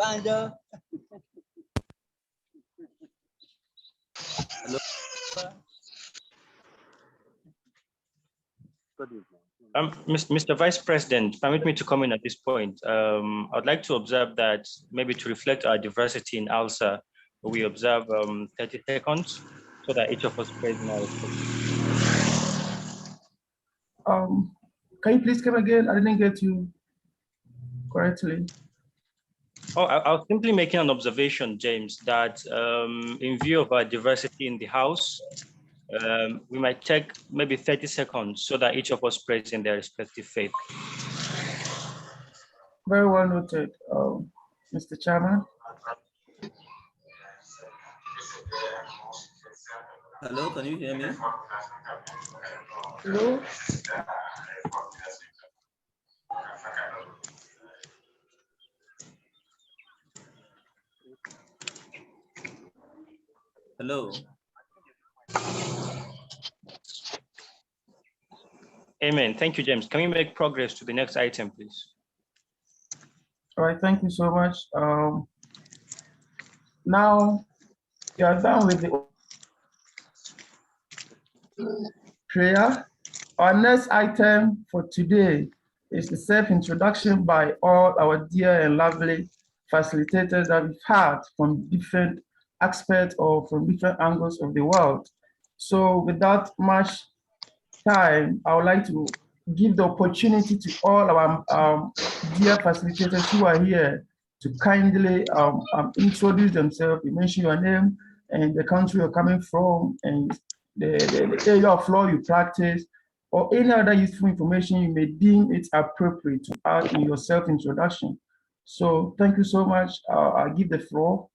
Hello. Mr. Vice President, permit me to come in at this point. I'd like to observe that maybe to reflect our diversity in ALSA, we observe 30 seconds so that each of us plays now. Can you please come again? I didn't get you correctly. Oh, I was simply making an observation, James, that in view of our diversity in the House, we might take maybe 30 seconds so that each of us prays in their respective faith. Very well noted, Mr. Chairman. Hello, can you hear me? Hello? Hello. Amen. Thank you, James. Can we make progress to the next item, please? All right, thank you so much. Now, you are done with the prayer. Our next item for today is the self-introduction by all our dear and lovely facilitators that we've had from different aspects or from different angles of the world. So without much time, I would like to give the opportunity to all our dear facilitators who are here to kindly introduce themselves. You mention your name and the country you're coming from and the area of law you practice, or any other useful information you may deem it appropriate to add in your self-introduction. So thank you so much. I'll give the floor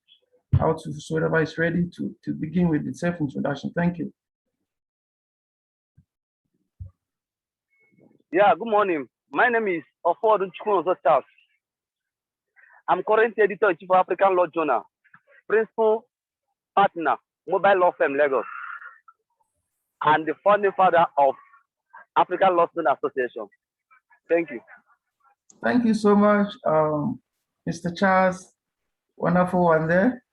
out to whoever is ready to begin with the self-introduction. Thank you. Yeah, good morning. My name is Ofodun Chukwunozo Charles. I'm current editor-in-chief of African Law Journal, principal partner, mobile law firm Lagos, and the founding father of African Law Student Association. Thank you. Thank you so much, Mr. Charles. Wonderful one there.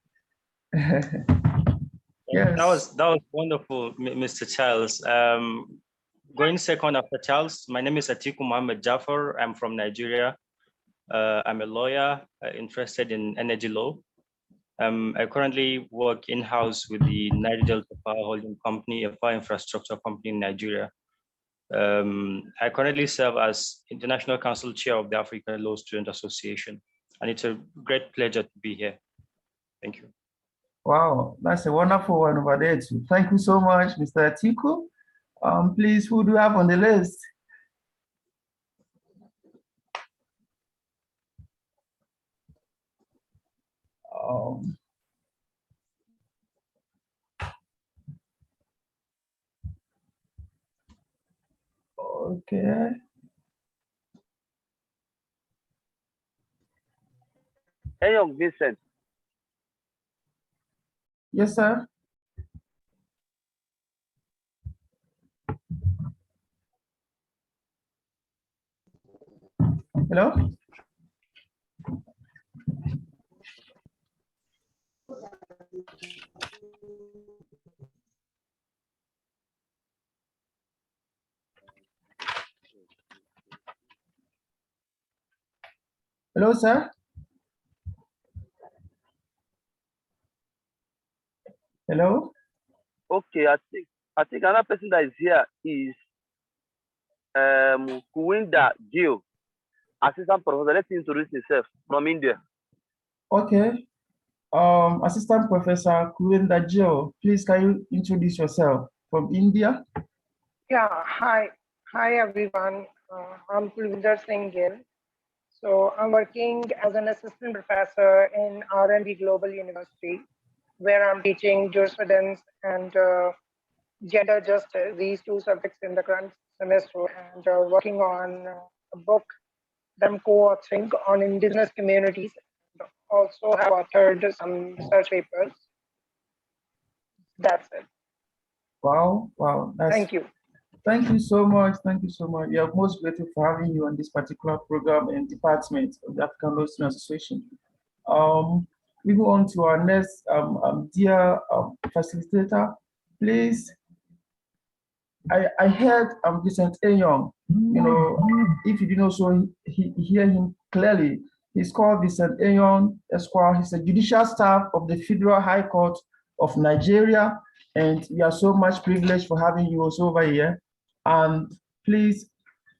Yes. That was wonderful, Mr. Charles. Going second after Charles, my name is Atiku Mohammed Jafar. I'm from Nigeria. I'm a lawyer interested in energy law. I currently work in-house with the Niger Delta Power Holding Company, a power infrastructure company in Nigeria. I currently serve as International Council Chair of the African Law Student Association, and it's a great pleasure to be here. Thank you. Wow, that's a wonderful one over there too. Thank you so much, Mr. Atiku. Please, who do you have on the list? Okay. Hey, young Vincent. Yes, sir. Hello? Hello, sir. Hello? Okay, I think another person that is here is Kuwinda Gil, assistant professor. Let's introduce himself from India. Okay. Assistant Professor Kuwinda Gil, please can you introduce yourself from India? Yeah, hi everyone. I'm Kulvinder Singh Gill. So I'm working as an assistant professor in R&D Global University, where I'm teaching jurisprudence and gender justice, these two subjects in the current semester, and working on a book that I'm co-authoring on indigenous communities. Also have authored some research papers. That's it. Wow. Thank you. Thank you so much. Thank you so much. We are most grateful for having you on this particular program and department of the African Law Student Association. We go on to our next dear facilitator. Please, I heard Vincent Ayon. You know, if you didn't also hear him clearly, he's called Vincent Ayon Esquire. He's a judicial staff of the Federal High Court of Nigeria, and we are so much privileged for having you also over here. And please,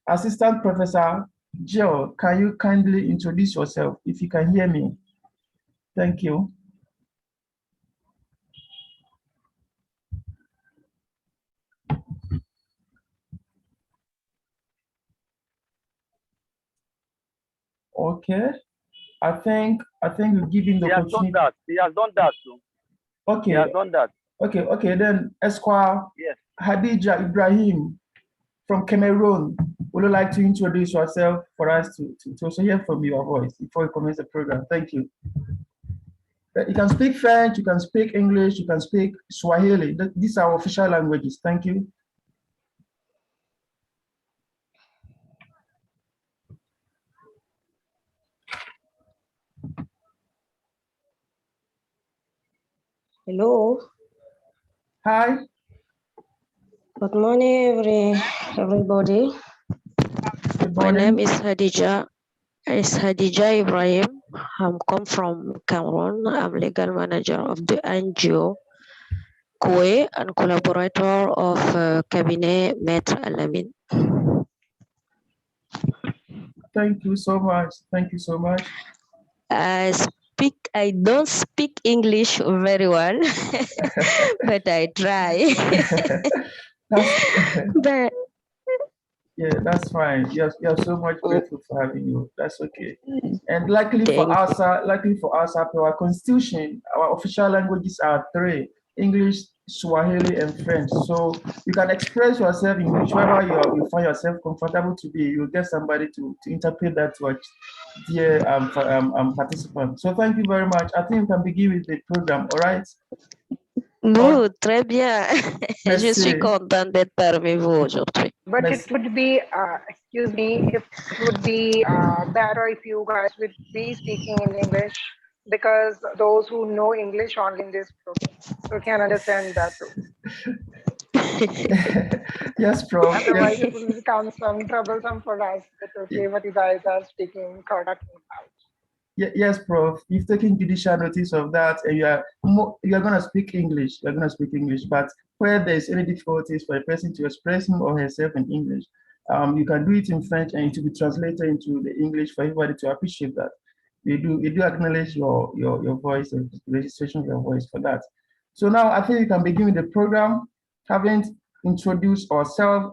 Assistant Professor Jill, can you kindly introduce yourself if you can hear me? Thank you. Okay. I think we're giving the opportunity. He has done that too. Okay. He has done that. Okay. Then Esquire Yes. Hadija Ibrahim from Cameroon. Would you like to introduce yourself for us to also hear from your voice before we commence the program? Thank you. You can speak French, you can speak English, you can speak Swahili. These are official languages. Thank you. Hello. Hi. Good morning, everybody. Good My morning. name is Hadija. It's Hadija Ibrahim. I'm come from Cameroon. I'm legal manager of the NGO Kwe and collaborator of Cabinet Maître Alamin. Thank you so much. Thank you so much. I don't speak English very well, but I try. But yeah, that's fine. You're so much grateful for having you. That's okay. And luckily for us, our constitution, our official languages are 3: English, Swahili, and French. So you can express yourself in whichever you find yourself comfortable to be. You'll get somebody to interpret that to a dear participant. So thank you very much. I think we can begin with the program, all right? Good, très bien. Je suis contente d'être parmi vous aujourd'hui. But it would be, excuse me, if it would be better if you guys would be speaking in English, because those who know English only in this group, so can understand that too. Yes, Prof. Otherwise, it will become some troublesome for us. But okay, what you guys are speaking, talking about. Yes, Prof. You've taken judicial notice of that, and you are going to speak English. You're going to speak English, but where there's any difficulties for a person to express him or herself in English, you can do it in French, and it will be translated into the English for everybody to appreciate that. We do acknowledge your voice and the registration of your voice for that. So now I think we can begin with the program, having introduced ourselves,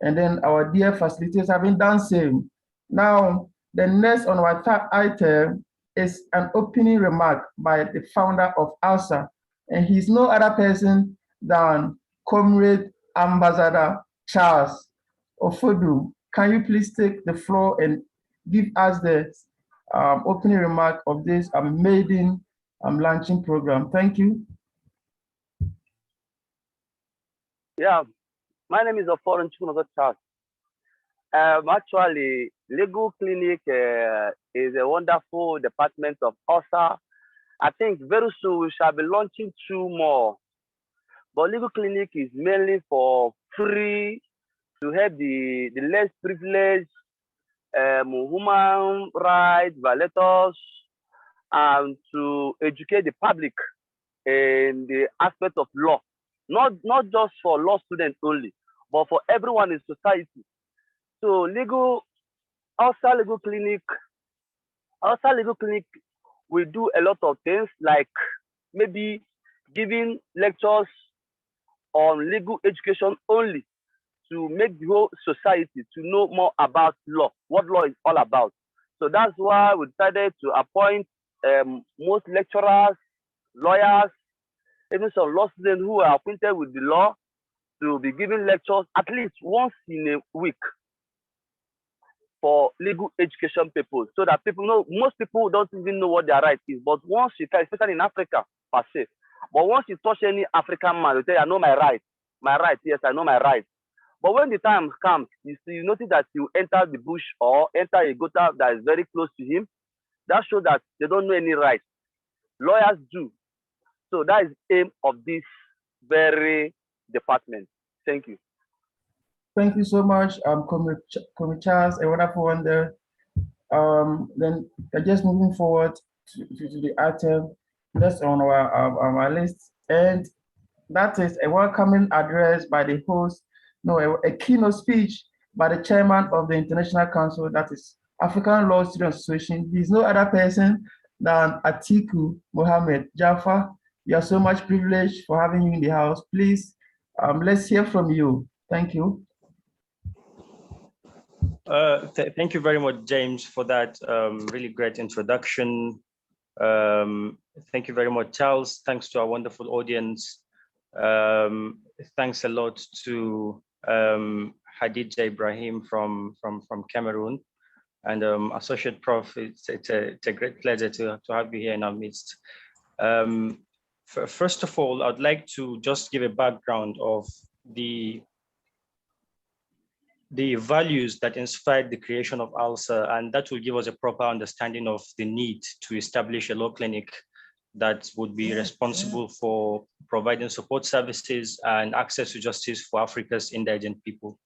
and then our dear facilitators having done same. Now, the next on our third item is an opening remark by the founder of ALSA, and he's no other person than Comrade Ambassador Charles Ofodu. Can you please take the floor and give us the opening remark of this maiden launching program? Thank you. Yeah, my name is Ofodu Charles. Actually, Legal Clinic is a wonderful department of ALSA. I think very soon we shall be launching 2 more. But Legal Clinic is mainly for free to help the less privileged human rights violators and to educate the public in the aspect of law. Not just for law students only, but for everyone in society. So ALSA Legal Clinic will do a lot of things, like maybe giving lectures on legal education only to make the whole society to know more about law, what law is all about. So that's why we decided to appoint most lecturers, lawyers, even some law students who are acquainted with the law to be giving lectures at least once in a week for legal education people, so that people know. Most people don't even know what their right is, but once you tell, especially in Africa per se, but once you touch any African man, you say, I know my right. My right, yes, I know my right. But when the time comes, you notice that you enter the bush or enter a gutter that is very close to him, That shows that they don't know any rights. Lawyers do. So that is the aim of this very department. Thank you. Thank you so much, Comrade Charles, a wonderful one there. Then just moving forward to the item that's on our list, and that is a welcoming address by the host, no, a keynote speech by the chairman of the International Council, that is African Law Students Association. He's no other person than Atiku Mohammed Jafar. You are so much privileged for having you in the house. Please, let's hear from you. Thank you. Thank you very much, James, for that really great introduction. Thank you very much, Charles. Thanks to our wonderful audience. Thanks a lot to Hadija Ibrahim from Cameroon, and Associate Prof. It's a great pleasure to have you here in our midst. First of all, I'd like to just give a background of the values that inspired the creation of ALSA, and that will give us a proper understanding of the need to establish a law clinic that would be responsible for providing support services and access to justice for Africa's indigent people.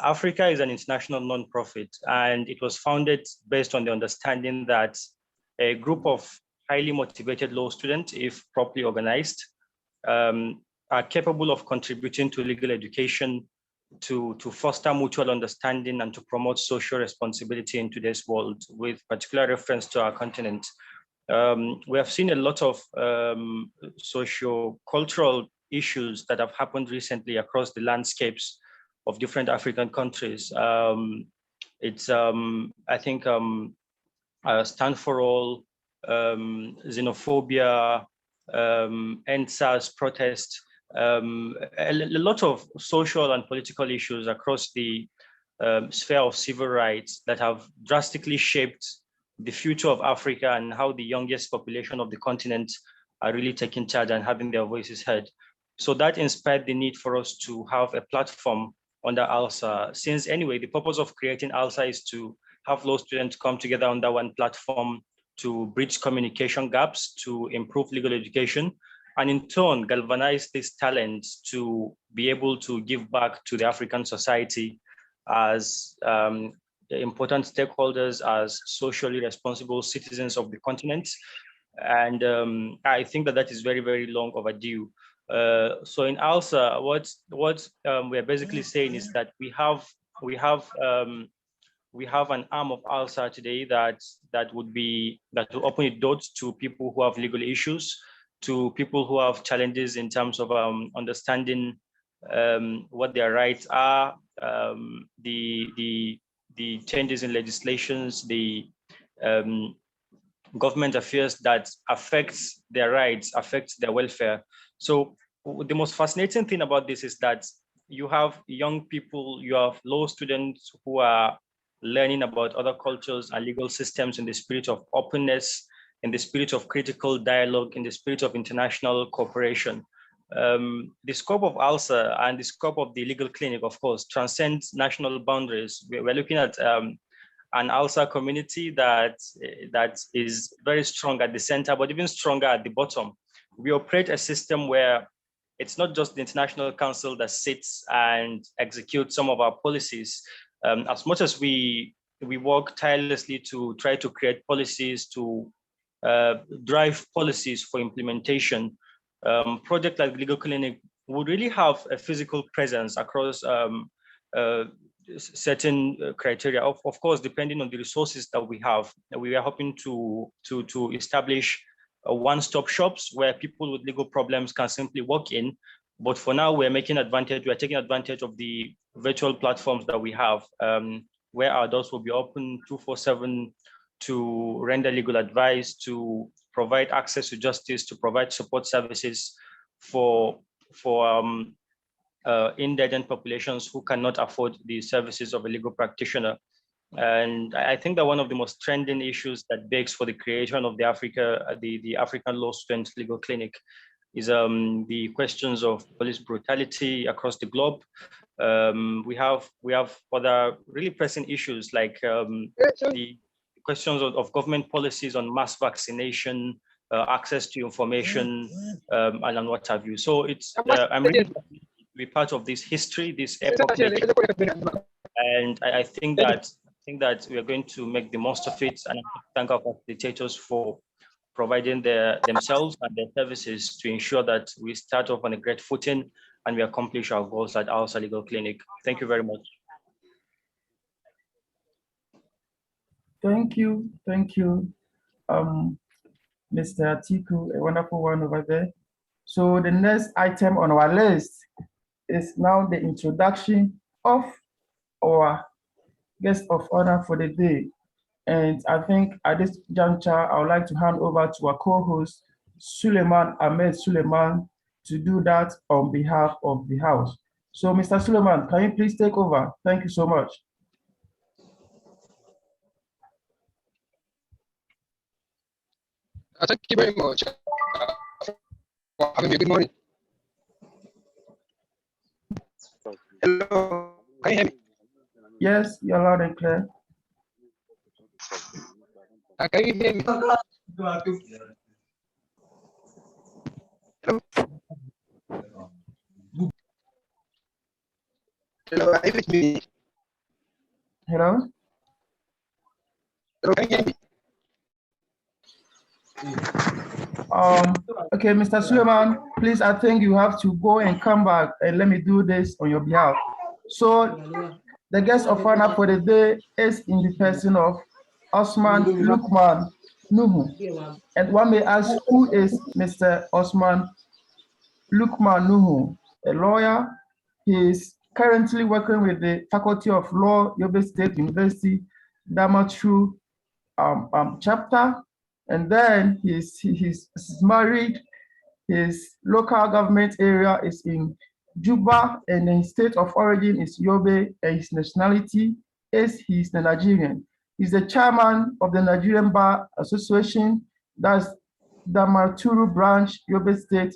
Africa is an international nonprofit, and it was founded based on the understanding that a group of highly motivated law students, if properly organized, are capable of contributing to legal education, to foster mutual understanding, and to promote social responsibility in today's world, with particular reference to our continent. We have seen a lot of socio-cultural issues that have happened recently across the landscapes of different African countries. It's, I think, Stand for All, xenophobia, NSAS protest, a lot of social and political issues across the sphere of civil rights that have drastically shaped the future of Africa and how the youngest population of the continent are really taking charge and having their voices heard. So that inspired the need for us to have a platform under ALSA, since anyway, the purpose of creating ALSA is to have law students come together under one platform to bridge communication gaps, to improve legal education, and in turn, galvanize these talents to be able to give back to the African society as important stakeholders, as socially responsible citizens of the continent. And I think that is very, very long overdue. So in ALSA, what we're basically saying is that we have an arm of ALSA today that will open the doors to people who have legal issues, to people who have challenges in terms of understanding what their rights are, the changes in legislations, the government affairs that affects their rights, affects their welfare. So the most fascinating thing about this is that you have young people, you have law students who are learning about other cultures and legal systems in the spirit of openness, in the spirit of critical dialogue, in the spirit of international cooperation. The scope of ALSA and the scope of the legal clinic, of course, transcends national boundaries. We're looking at an ALSA community that is very strong at the center, but even stronger at the bottom. We operate a system where it's not just the International Council that sits and executes some of our policies. As much as we work tirelessly to try to create policies, to drive policies for implementation, project like Legal Clinic would really have a physical presence across certain criteria. Of course, depending on the resources that we have, we are hoping to establish one-stop shops where people with legal problems can simply walk in. But for now, we're taking advantage of the virtual platforms that we have, where our doors will be open 24/7 to render legal advice, to provide access to justice, to provide support services for indigent populations who cannot afford the services of a legal practitioner. And I think that one of the most trending issues that begs for the creation of the African Law Students Legal Clinic is the questions of police brutality across the globe. We have other really pressing issues like the questions of government policies on mass vaccination, access to information, and what have you. So it's I'm really happy to be part of this history, this epoch, and I think that we are going to make the most of it. And I thank our facilitators for providing themselves and their services to ensure that we start off on a great footing and we accomplish our goals at ALSA Legal Clinic. Thank you very much. Thank you, Mr. Atiku, a wonderful one over there. So the next item on our list is now the introduction of our guest of honor for the day. And I think at this juncture, I would like to hand over to our co-host, Suleiman Ahmed Suleiman, to do that on behalf of the House. So Mr. Suleiman, can you please take over? Thank you so much. Thank you very much for having me. Good morning. Hello, can you hear me? Yes, you're loud and clear. Can you hear me? Hello? Hello, are you with me? Hello? Hello, can you hear me? Okay, Mr. Suleiman, please, I think you have to go and come back and let me do this on your behalf. So the guest of honor for the day is in the person of Osman Lukman Nuhu. And one may ask, who is Mr. Osman Lukman Nuhu? A lawyer. He is currently working with the Faculty of Law, Yobe State University, Damatru chapter. And then he's married. His local government area is in Juba, and his state of origin is Yobe, and his nationality is he's the Nigerian. He's the chairman of the Nigerian Bar Association, that's Damaturu branch, Yobe State,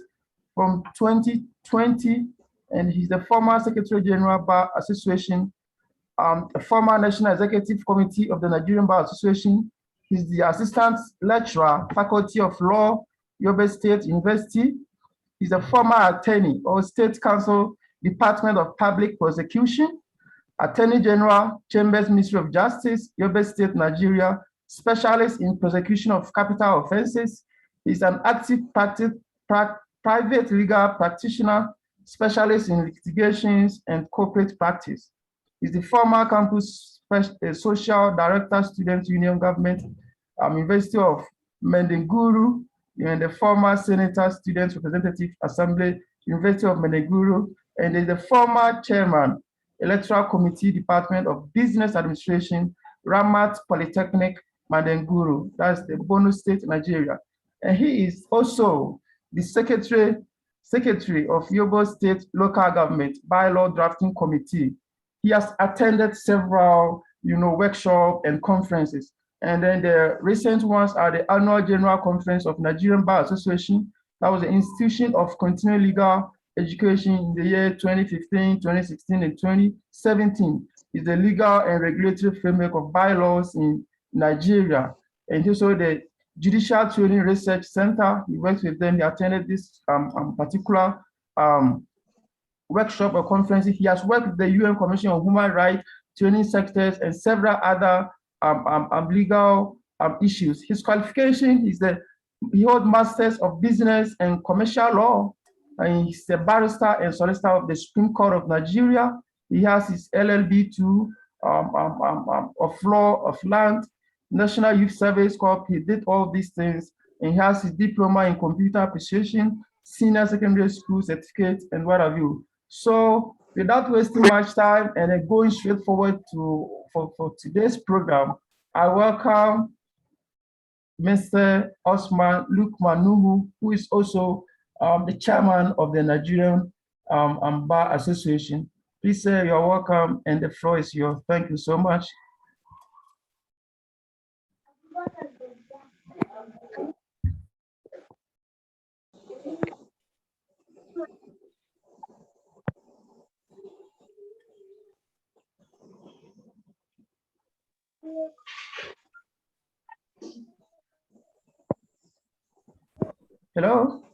from 2020, and he's the former Secretary General Bar Association, a former National Executive Committee of the Nigerian Bar Association. He's the assistant lecturer, Faculty of Law, Yobe State University. He's a former attorney or State Council, Department of Public Prosecution, Attorney General, Chambers, Ministry of Justice, Yobe State, Nigeria, specialist in prosecution of capital offenses. He's an active private legal practitioner, specialist in litigations and corporate practice. He's the former campus social director, Student Union Government, University of Mendenguru, and the former Senator Student Representative Assembly, University of Mendenguru, and is the former chairman, Electoral Committee, Department of Business Administration, Ramat Polytechnic, Mendenguru, that's the Borno State, Nigeria. And he is also the secretary of Yobe State Local Government Bylaw Drafting Committee. He has attended several, workshops and conferences. And then the recent ones are the Annual General Conference of Nigerian Bar Association. That was the institution of continuing legal education in the year 2015, 2016, and 2017. It's the legal and regulatory framework of bylaws in Nigeria. And also the Judicial Training Research Center. He works with them. He attended this particular workshop or conference. He has worked with the UN Commission on Human Rights, training sectors, and several other legal issues. His qualification is he holds Masters of Business and Commercial Law, and he's a barrister and solicitor of the Supreme Court of Nigeria. He has his LLB too, of Law of Land, National Youth Service Corps. He did all these things, and he has his diploma in computer appreciation, senior secondary school certificate, and what have you. So without wasting much time and then going straight forward for today's program, I welcome Mr. Osman Lukman Nuhu, who is also the chairman of the Nigerian Bar Association. Please, sir, you're welcome, and the floor is yours. Thank you so much. Hello?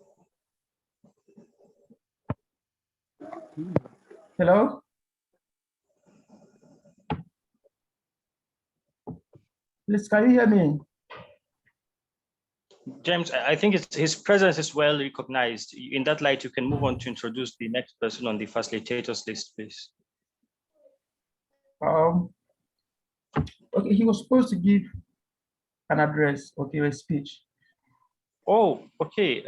Hello? Please, can you hear me? James, I think his presence is well recognized. In that light, you can move on to introduce the next person on the facilitators list, please. Okay, he was supposed to give an address, okay, a speech. Oh, okay.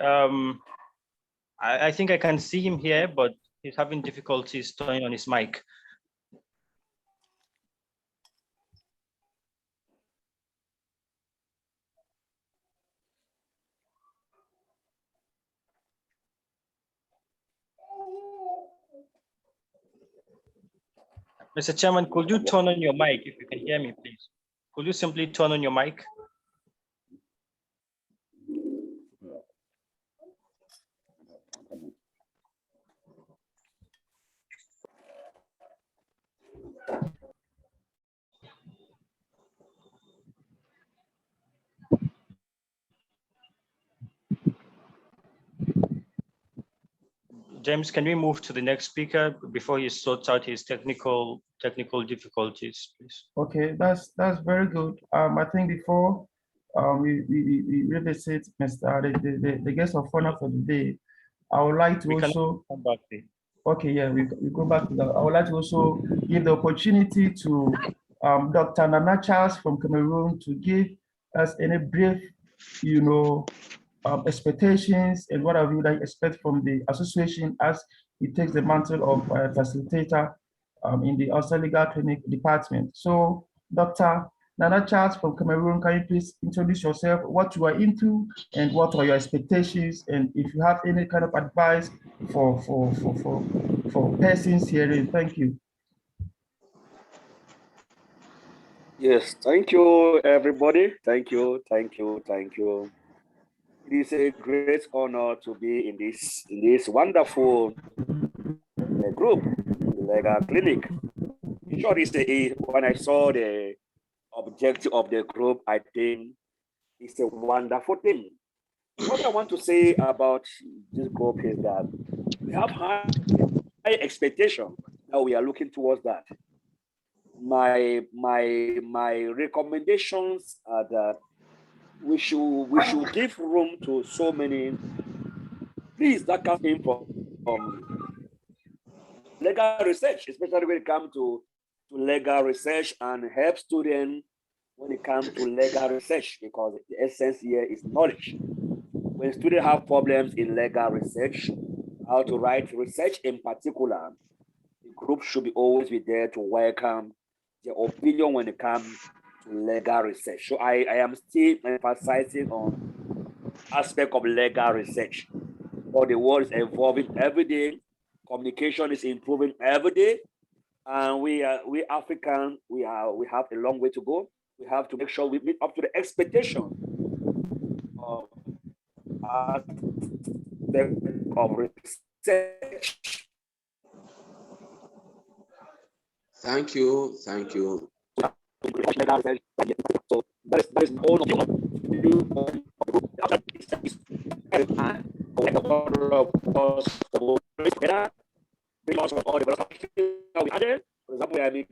I think I can see him here, but he's having difficulties turning on his mic. Mr. Chairman, could you turn on your mic if you can hear me, please? Could you simply turn on your mic? James, can we move to the next speaker before he sorts out his technical difficulties, please? Okay, that's very good. I think before we revisit the guest of honor for the day, I would like to also come back there. Okay, yeah, we go back to that. I would like to also give the opportunity to Dr. Nana Charles from Cameroon to give us any brief, expectations and what have you that you expect from the association as it takes the mantle of facilitator in the ALSA Legal Clinic department. So, Dr. Nana Charles from Cameroon, can you please introduce yourself, what you are into, and what are your expectations, and if you have any kind of advice for persons hearing. Thank you. Yes, thank you, everybody. Thank you. It is a great honor to be in this wonderful group, the Legal Clinic. Sure, when I saw the objective of the group, I think it's a wonderful thing. What I want to say about this group is that we have high expectation that we are looking towards that. My recommendations are that we should give room to so many things that come in from legal research, especially when it comes to legal research, and help students when it comes to legal research, because the essence here is knowledge. When students have problems in legal research, how to write research in particular, the group should always be there to welcome their opinion when it comes to legal research. So I am still emphasizing on aspect of legal research. But the world is evolving every day. Communication is improving every day. And we Africans, we have a long way to go. We have to make sure we meet up to the expectation of research. Thank you. So that is all of For example, I mean,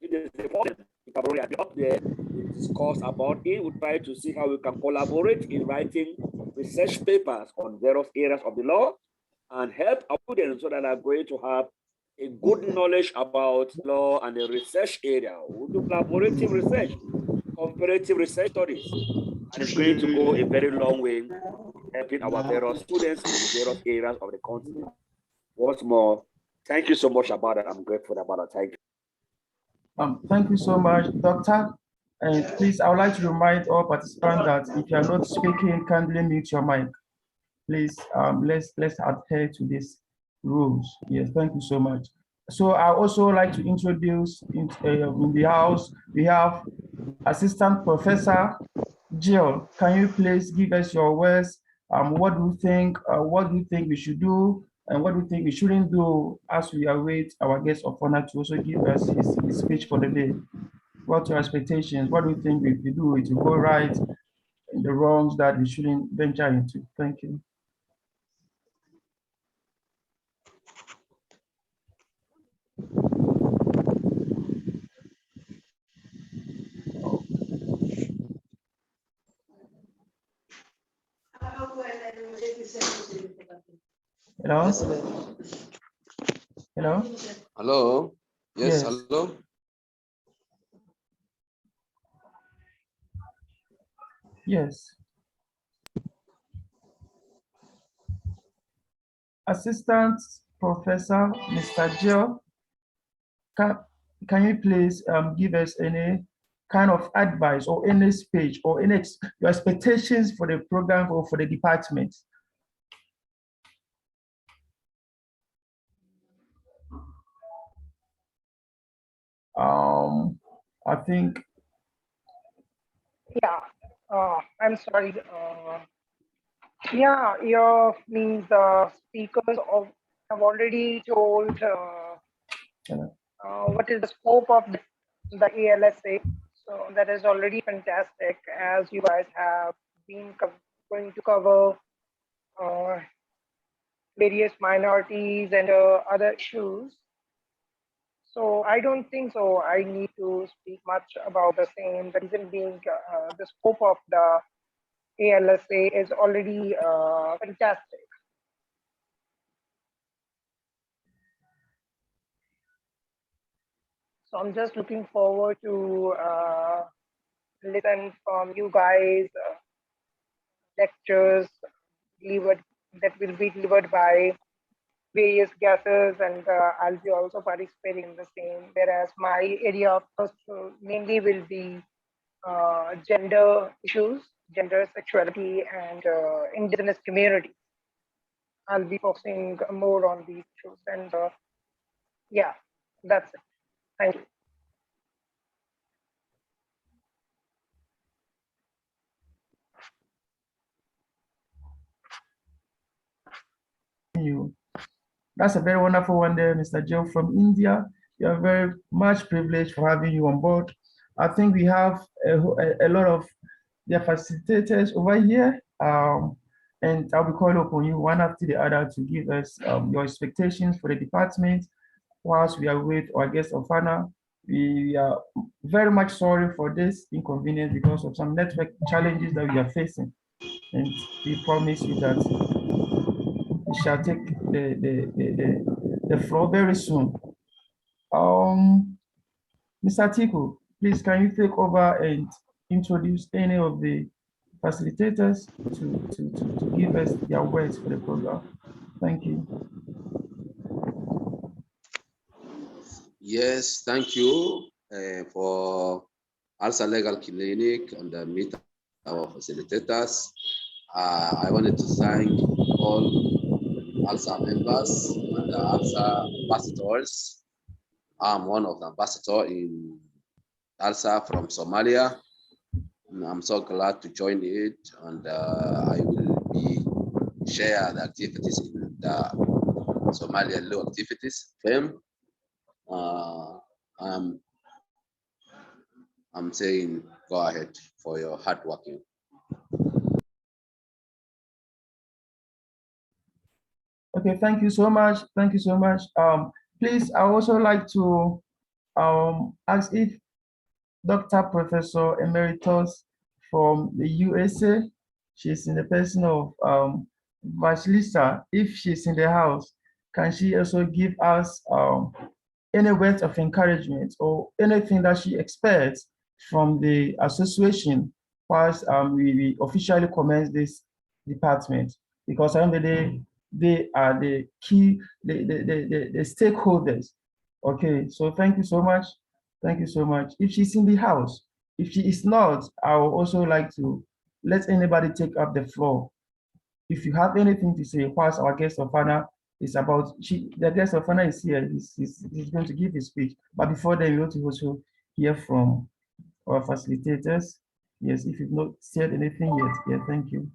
it is important. We can already be up there, we discuss about it, we try to see how we can collaborate in writing research papers on various areas of the law and help our students so that they are going to have a good knowledge about law and the research area. We do collaborative research, comparative research studies, and it's going to go a very long way helping our various students in various areas of the continent. Once more, thank you so much about that. I'm grateful about it. Thank you. Thank you so much, Doctor. And please, I would like to remind all participants that if you are not speaking, kindly mute your mic. Please, let's adhere to these rules. Yes, thank you so much. So I also like to introduce in the house, we have Assistant Professor Jill. Can you please give us your words? What do you think? What do you think we should do? And what do you think we shouldn't do as we await our guest of honor to also give us his speech for the day? What are your expectations? What do you think if we do it will go right? the wrongs that we shouldn't venture into. Thank you. Hello? Yes, Hello? hello. Yes, Yes. hello. Yes. Assistant Professor Mr. Jill, can you please give us any kind of advice or any speech or any your expectations for the program or for the department? I think. Yeah, I'm sorry. Yeah, your means speakers have already told what is the scope of the ALSA. So that is already fantastic, as you guys have been going to cover various minorities and other issues. So I don't think so. I need to speak much about the same. The reason being the scope of the ALSA is already fantastic. So I'm just looking forward to listen from you guys, lectures delivered that will be delivered by various guesses, and I'll be also participating in the same. Whereas my area of focus mainly will be gender issues, gender, sexuality, and indigenous community. I'll be focusing more on these issues, and yeah, that's it. Thank you. You. That's a very wonderful one there, Mr. Joe from India. You are very much privileged for having you on board. I think we have a lot of their facilitators over here, and I'll be calling upon you one after the other to give us your expectations for the department whilst we are with our guest of honor. We are very much sorry for this inconvenience because of some network challenges that we are facing, and we promise you that we shall take the floor very soon. Mr. Tiku, please can you take over and introduce any of the facilitators to give us their words for the program? Thank you. Yes, thank you for ALSA Legal Clinic and meet our facilitators. I wanted to thank all ALSA members and ALSA ambassadors. I'm one of the ambassadors in ALSA from Somalia. I'm so glad to join it, and I will be share the activities in the Somalia law activities firm. I'm saying go ahead for your hard working. Okay, thank you so much. Thank you so much. Please, I also like to ask if Dr. Professor Emeritus from the USA, she's in the person of Vice Lisa, if she's in the house, can she also give us any words of encouragement or anything that she expects from the association whilst we officially commence this department? Because at the end of the day, they are the key, the stakeholders. Okay, so thank you so much. Thank you so much. If she's in the house, if she is not, I would also like to let anybody take up the floor. If you have anything to say, whilst our guest of honor is about, the guest of honor is here, he's going to give his speech. But before then, we want to also hear from our facilitators. Yes, if you've not said anything yet, yeah, thank you.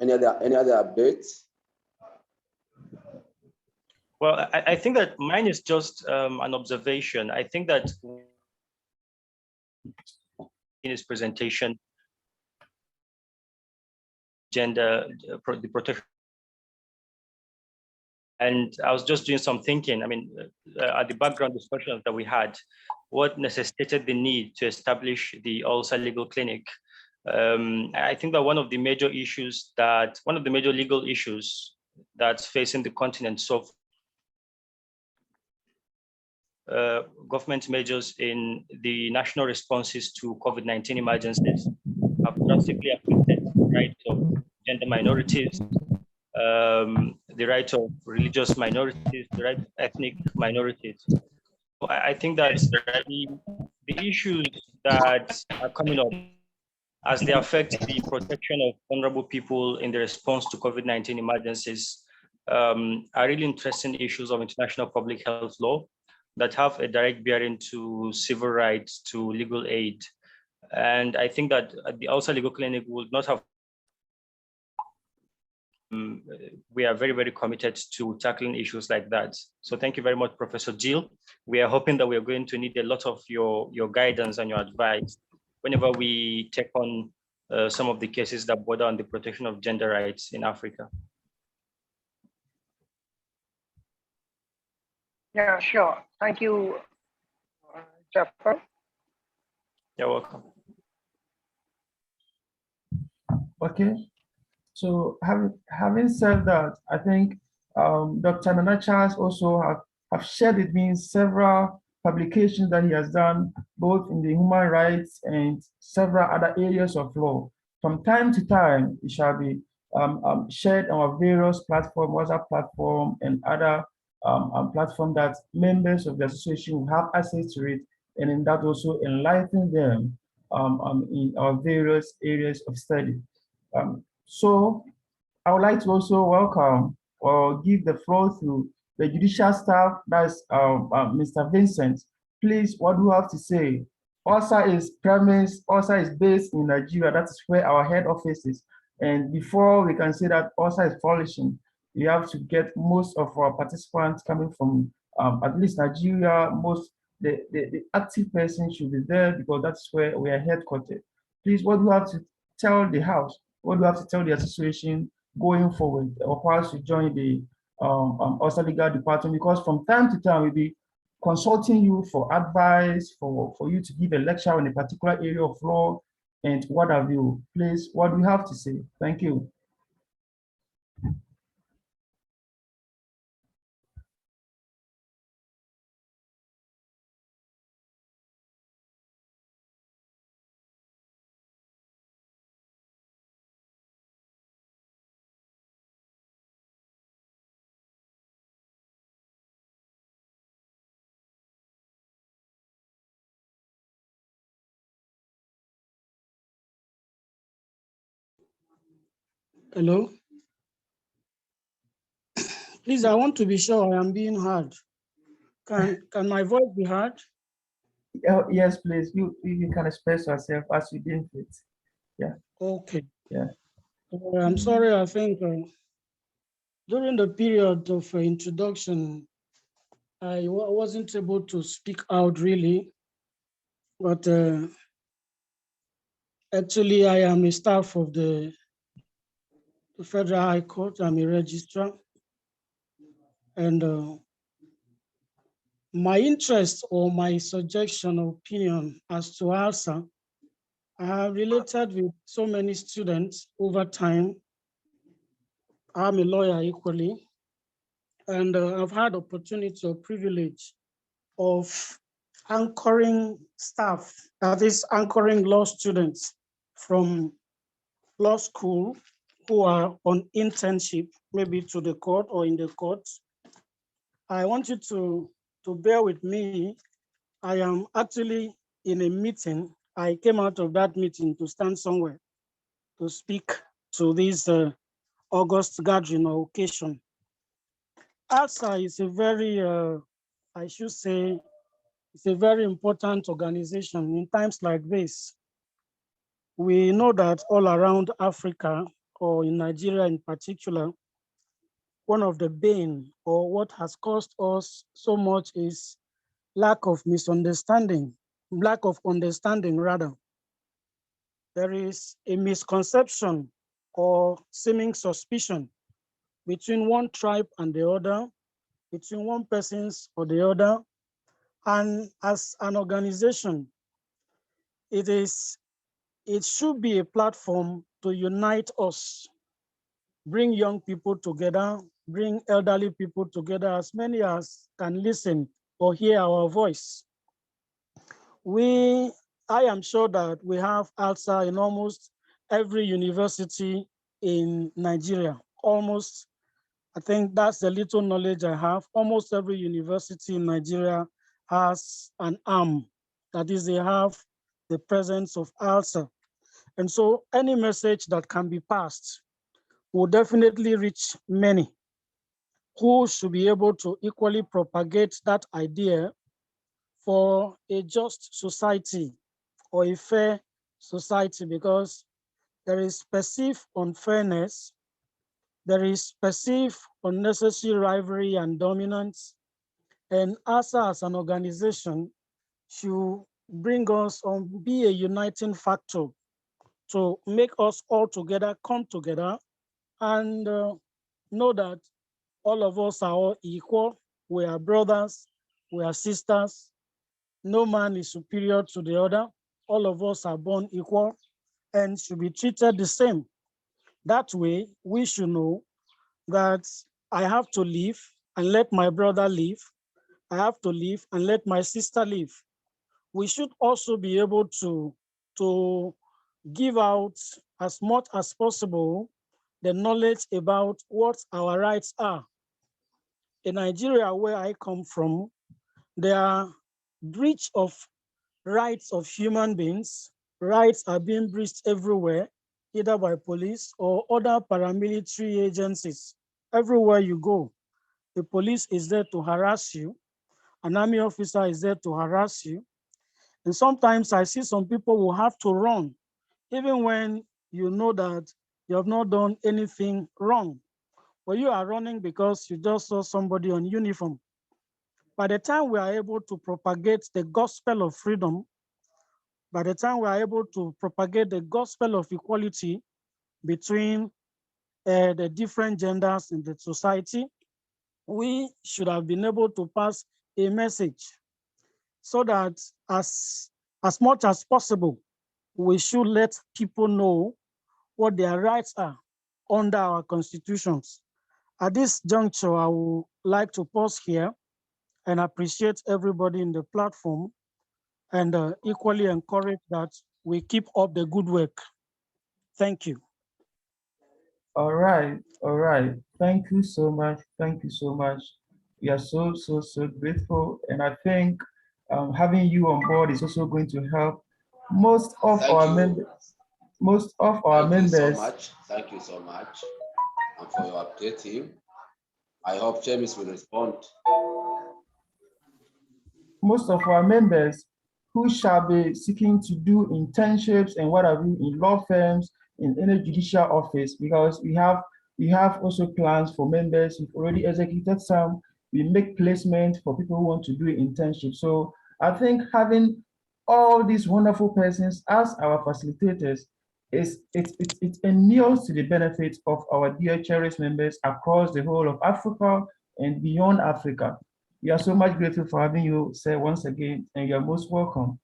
Any other updates? Well, I think that mine is just an observation. I think that in his presentation, gender, the protection. And I was just doing some thinking. I mean, at the background discussions that we had, what necessitated the need to establish the ALSA Legal Clinic? I think that one of the major legal issues that's facing the continent so government measures in the national responses to COVID-19 emergencies have drastically affected the rights of gender minorities, the rights of religious minorities, the rights of ethnic minorities. I think that the issues that are coming up as they affect the protection of vulnerable people in the response to COVID-19 emergencies are really interesting issues of international public health law that have a direct bearing to civil rights, to legal aid. And I think that the ALSA Legal Clinic would not have we are very, very committed to tackling issues like that. So thank you very much, Professor Jill. We are hoping that we are going to need a lot of your guidance and your advice whenever we take on some of the cases that border on the protection of gender rights in Africa. Yeah, sure. Thank you, Jafar. You're welcome. Okay. So having said that, I think Dr. Nana Charles also have shared with me several publications that he has done, both in the human rights and several other areas of law. From time to time, it shall be shared on our various platforms, WhatsApp platform, and other platform that members of the association will have access to it, and in that also enlighten them in our various areas of study. So I would like to also welcome or give the floor to the judicial staff, that's Mr. Vincent. Please, what do you have to say? ALSA is based in Nigeria. That is where our head office is. And before we can say that ALSA is flourishing, we have to get most of our participants coming from at least Nigeria. The active person should be there because that's where we are headquartered. Please, what do you have to tell the House? What do you have to tell the association going forward, or whilst you join the ALSA Legal Department? Because from time to time, we'll be consulting you for advice, for you to give a lecture on a particular area of law and what have you. Please, what do you have to say? Thank you. Hello. Please, I want to be sure I am being heard. Can my voice be heard? Yes, please. You can express yourself as you deem fit. Yeah. Okay. Yeah. I'm sorry. I think during the period of introduction, I wasn't able to speak out really, but actually I am a staff of the Federal High Court. I'm a registrar, and my interest or my suggestion or opinion as to ALSA, I have related with so many students over time. I'm a lawyer equally, and I've had opportunity or privilege of anchoring staff, that is anchoring law students from law school who are on internship, maybe to the court or in the court. I want you to bear with me. I am actually in a meeting. I came out of that meeting to stand somewhere to speak to this August gathering or occasion. ALSA is a very, I should say, it's a very important organization in times like this. We know that all around Africa, or in Nigeria in particular, one of the bane or what has caused us so much is lack of understanding rather. There is a misconception or seeming suspicion between one tribe and the other, between one person's or the other. And as an organization, it should be a platform to unite us, bring young people together, bring elderly people together, as many as can listen or hear our voice. I am sure that we have ALSA in almost every university in Nigeria. Almost, I think that's the little knowledge I have. Almost every university in Nigeria has an arm. That is, they have the presence of ALSA. And so any message that can be passed will definitely reach many who should be able to equally propagate that idea for a just society or a fair society, because there is perceived unfairness, there is perceived unnecessary rivalry and dominance, and ALSA as an organization should bring us on, be a uniting factor to make us all together come together and know that all of us are all equal. We are brothers, we are sisters. No man is superior to the other. All of us are born equal and should be treated the same. That way, we should know that I have to live and let my brother live. I have to live and let my sister live. We should also be able to give out as much as possible the knowledge about what our rights are. In Nigeria, where I come from, there are breach of rights of human beings. Rights are being breached everywhere, either by police or other paramilitary agencies. Everywhere you go, the police is there to harass you. An army officer is there to harass you. And sometimes I see some people will have to run, even when you know that you have not done anything wrong. But you are running because you just saw somebody on uniform. By the time we are able to propagate the gospel of freedom, by the time we are able to propagate the gospel of equality between the different genders in the society, we should have been able to pass a message so that as much as possible, we should let people know what their rights are under our constitutions. At this juncture, I would like to pause here and appreciate everybody in the platform and equally encourage that we keep up the good work. Thank you. All right, all right. Thank you so much. Thank you so much. We are so grateful. And I think having you on board is also going to help most of our members. Most of our members. Thank you so much. And for your updating. I hope James will respond. Most of our members who shall be seeking to do internships and what have you in law firms, in any judicial office, because we have also plans for members. We've already executed some. We make placement for people who want to do internships. So I think having all these wonderful persons as our facilitators it inures to the benefit of our dear cherished members across the whole of Africa and beyond Africa. We are so much grateful for having you, sir, once again, and you're most welcome.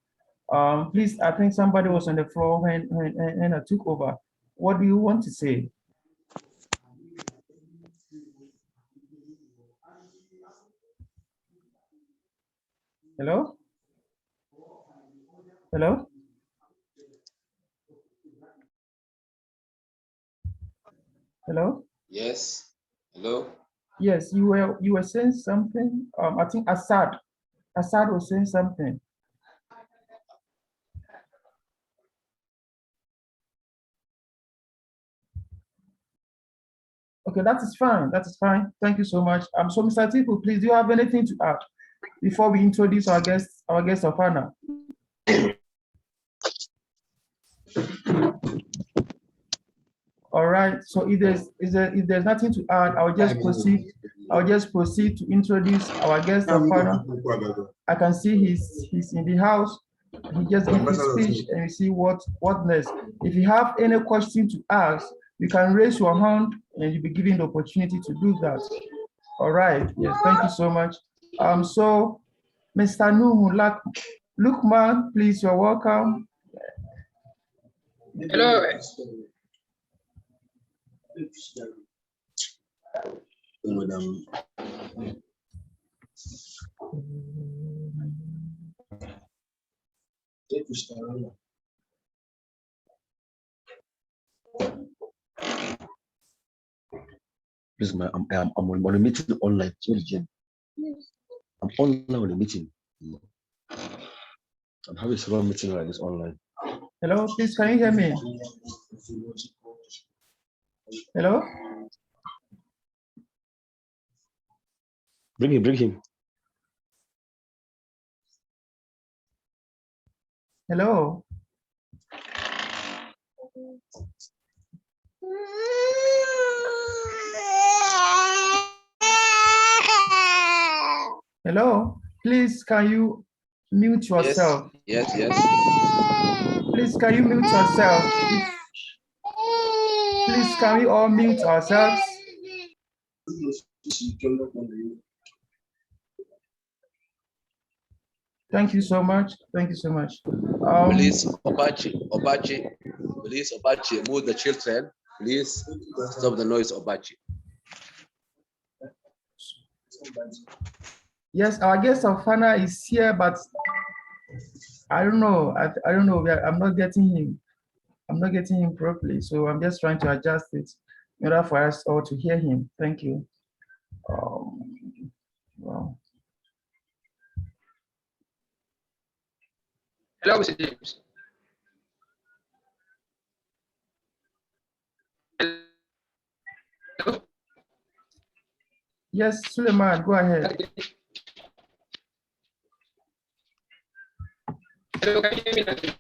Please, I think somebody was on the floor when I took over. What do you want to say? Hello? Hello? Hello? Yes. Hello? Yes, you were saying something. I think Assad was saying something. Okay, that is fine. That is fine. Thank you so much. So Mr. Tiku, please, do you have anything to add before we introduce our guest of honor? All right. So if there's nothing to add, I'll just proceed. I'll just proceed to introduce our guest of honor. I can see he's in the house. He just gave his speech, and we see what next. If you have any question to ask, you can raise your hand, and you'll be given the opportunity to do that. All right. Yes. Thank you so much. So, Mr. Nuhu Lukman, please, you're welcome. Hello. Please, I'm on a meeting online. Sorry, Jen. I'm online on a meeting. I'm having several meetings like this online. Hello, please, can you hear me? Hello? Bring him. Hello? Hello? Please, can you mute yourself? Yes. Please, can you mute yourself? Please, can we all mute ourselves? Thank you so much. Thank you so much. Please, Obachi, please, Obachi, move the children. Please stop the noise, Obachi. Yes, our guest of honor is here, but I don't know. I don't know. I'm not getting him. I'm not getting him properly, so I'm just trying to adjust it in order for us all to hear him. Thank you. Wow. Hello, Mr. James. Hello? Yes, Suleiman, go ahead. Hello, can you hear me?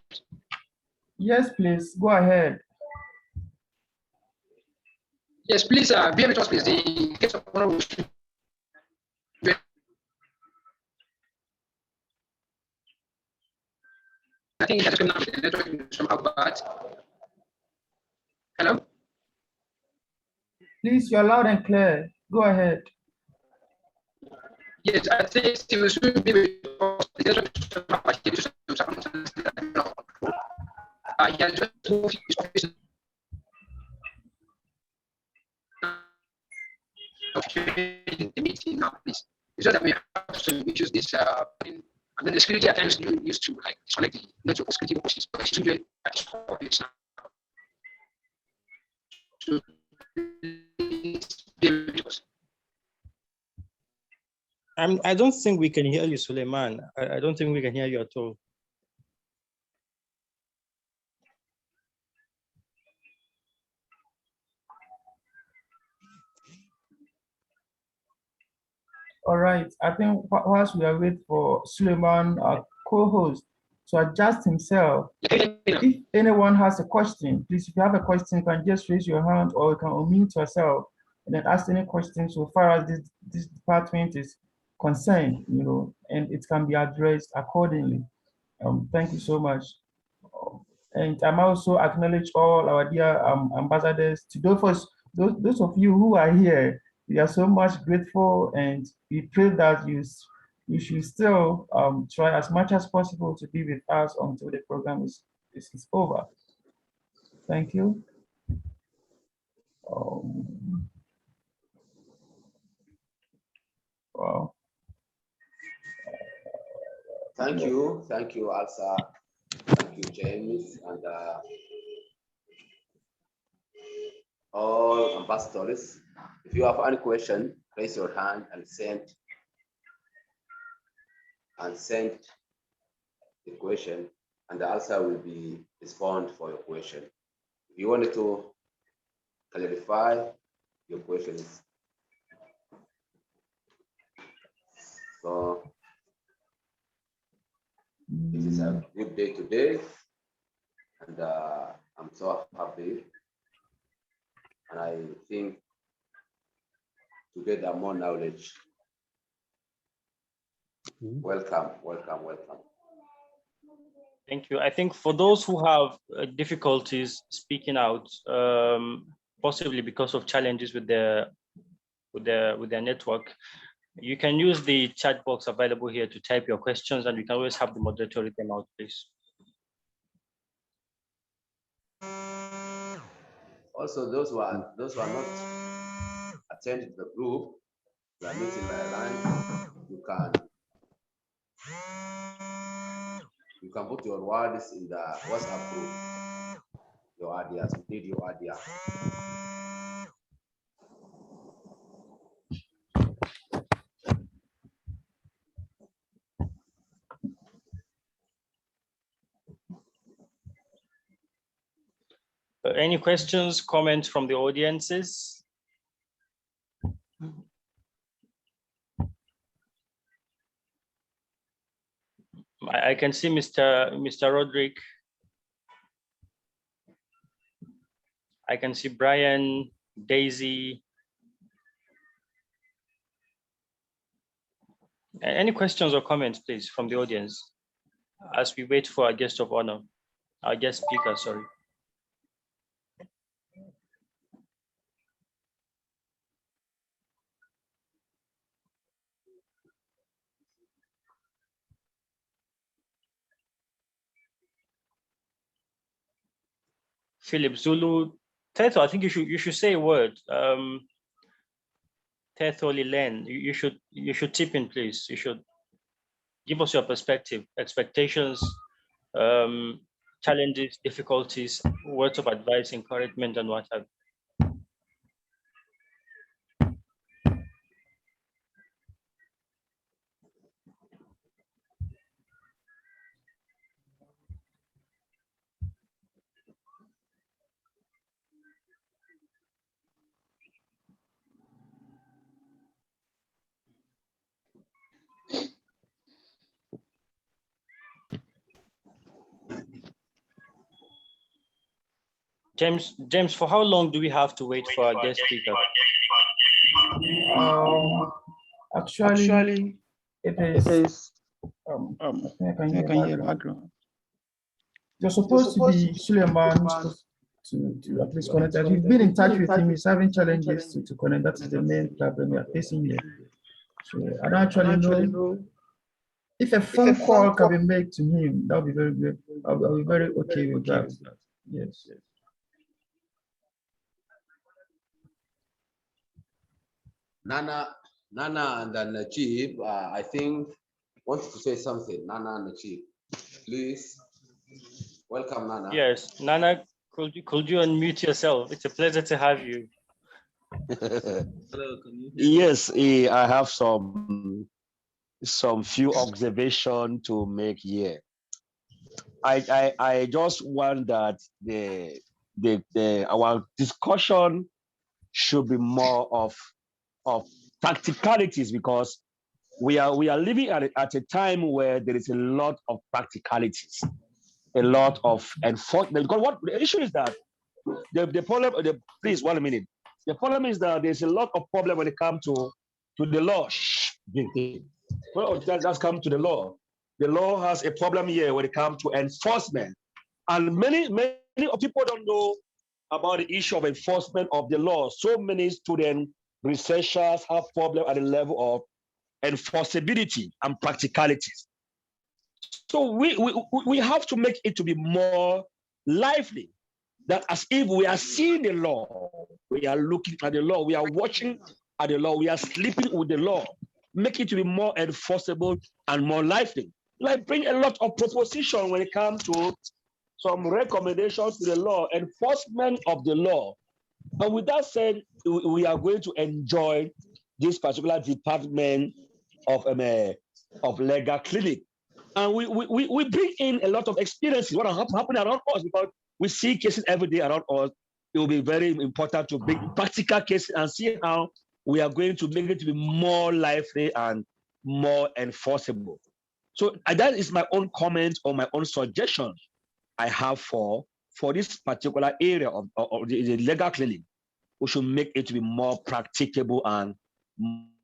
Yes, please, go ahead. Yes, please, be with us, please. The case of honor will should be- I think that's going to be the network somehow, but hello? Please, you're loud and clear. Go ahead. Yes, I think still should be with us. The network somehow, but it is I just moved his office. The meeting now, please. It's just that we have to use this and then the security attempts used to like select the network security purposes, but it's usually at this office now. So I don't think we can hear you, Suleiman. I don't think we can hear you at all. All right. I think whilst we are waiting for Suleiman, our co-host, to adjust himself, if anyone has a question, please, if you have a question, you can just raise your hand or you can unmute yourself and then ask any questions so far as this department is concerned, and it can be addressed accordingly. Thank you so much. And I'm also acknowledge all our dear ambassadors. To those of you who are here, we are so much grateful, and we pray that you should still try as much as possible to be with us until the program is over. Thank you. Wow. Thank you, ALSA. Thank you, James, and all ambassadors. If you have any question, raise your hand and send the question, and the ALSA will be respond for your question. If you wanted to clarify your questions, so this is a good day today, and I'm so happy And I think to get more knowledge. Welcome, welcome, welcome. Thank you. I think for those who have difficulties speaking out, possibly because of challenges with their network, you can use the chat box available here to type your questions, and you can always have the moderator read them out, please. Also, those who are not attending the group, we are meeting by line. You can put your words in the WhatsApp group. Your ideas, we need your idea. Any questions, comments from the audiences? I can see Mr. Roderick. I can see Brian, Daisy. Any questions or comments, please, from the audience, as we wait for our guest of honor, our guest speaker, sorry. Philip Zulu, Teto, I think you should say a word. Teto Lilen, you should tip in, please. You should give us your perspective, expectations, challenges, difficulties, words of advice, encouragement, and what have you. James, for how long do we have to wait for our guest speaker? Actually, it is. I can hear background. You're supposed to be Suleiman to at least connect. We've been in touch with him. He's having challenges to connect. That is the main problem we are facing here. So I don't actually know if a phone call can be made to him. That would be very good. I'll be very okay with that. Yes. Nana and Najib, I think, wants to say something. Nana and Najib, please. Welcome, Nana. Yes, Nana, could you unmute yourself? It's a pleasure to have you. Hello, yes, I have some few observations to make here. I just want that our discussion should be more of practicalities, because we are living at a time where there is a lot of practicalities, a lot of enforcement. Because what the issue is that the problem. Please 1 minute. The problem is that there's a lot of problem when it comes to the law. Well, that's come to the law. The law has a problem here when it comes to enforcement, and many people don't know about the issue of enforcement of the law. So many students, researchers have problem at the level of enforceability and practicalities. So we have to make it to be more lively, that as if we are seeing the law, we are looking at the law, we are watching at the law, we are sleeping with the law, make it to be more enforceable and more lively. Like bring a lot of proposition when it comes to some recommendations to the law, enforcement of the law. And with that said, we are going to enjoy this particular department of legal clinic. And we bring in a lot of experiences, what are happening around us, because we see cases every day around us. It will be very important to bring practical cases and see how we are going to make it to be more lively and more enforceable. So that is my own comment or my own suggestion I have for this particular area of the legal clinic. we should make it to be more practicable and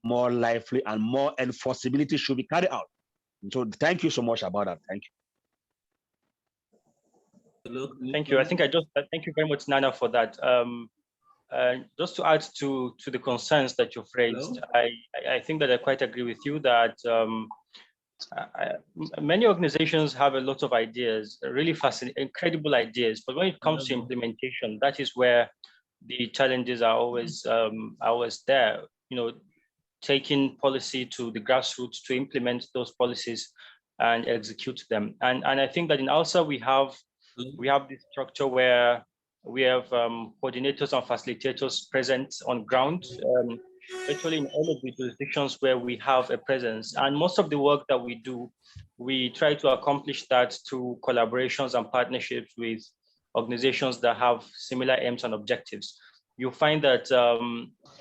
more lively, and more enforceability should be carried out. So thank you so much about that. Thank you. Thank you. I think thank you very much, Nana, for that. Just to add to the concerns that you've raised, I think that I quite agree with you that many organizations have a lot of ideas, really fascinating, incredible ideas, but when it comes to implementation, that is where the challenges are always there. You know, taking policy to the grassroots to implement those policies and execute them. And I think that in ALSA we have this structure where we have coordinators and facilitators present on ground, virtually in all of the jurisdictions where we have a presence. And most of the work that we do, we try to accomplish that through collaborations and partnerships with organizations that have similar aims and objectives. You find that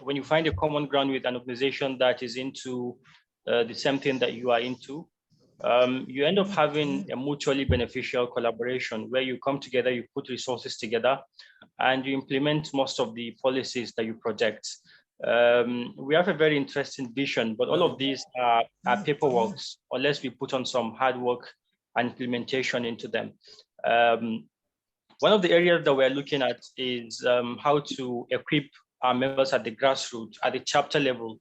when you find a common ground with an organization that is into the same thing that you are into, you end up having a mutually beneficial collaboration where you come together, you put resources together, and you implement most of the policies that you project. We have a very interesting vision, but all of these are paperwork unless we put on some hard work and implementation into them. One of the areas that we're looking at is how to equip our members at the grassroots, at the chapter level,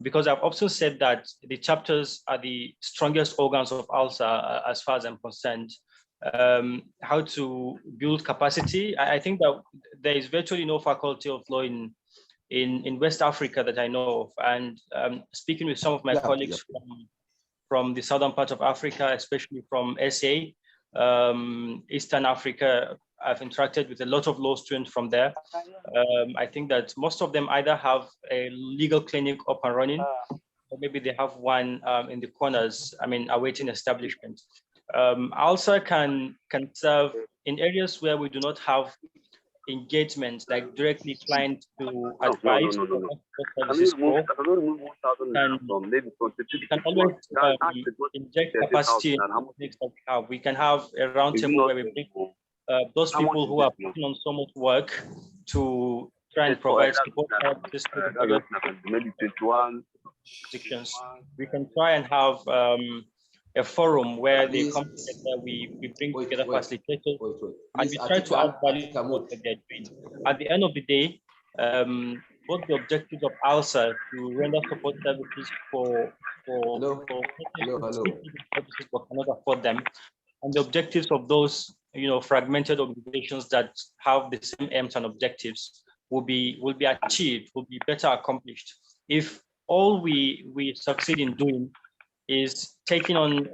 because I've often said that the chapters are the strongest organs of ALSA as far as I'm concerned. How to build capacity. I think that there is virtually no faculty of law in West Africa that I know of. And speaking with some of my colleagues from the southern part of Africa, especially from SA, Eastern Africa, I've interacted with a lot of law students from there. I think that most of them either have a legal clinic up and running, or maybe they have one in the corners, awaiting establishment. ALSA can serve in areas where we do not have engagement, like directly client to advise. And we can always inject capacity in the things that we have. We can have a roundtable where we bring those people who are putting on so much work to try and provide support services to maybe 21 sections. We can try and have a forum where they come together, we bring together facilitators, and we try to add value to what they're doing. At the end of the day, both the objectives of ALSA to render support services for services but cannot afford them, and the objectives of those fragmented organizations that have the same aims and objectives will be achieved, will be better accomplished if all we succeed in doing is taking on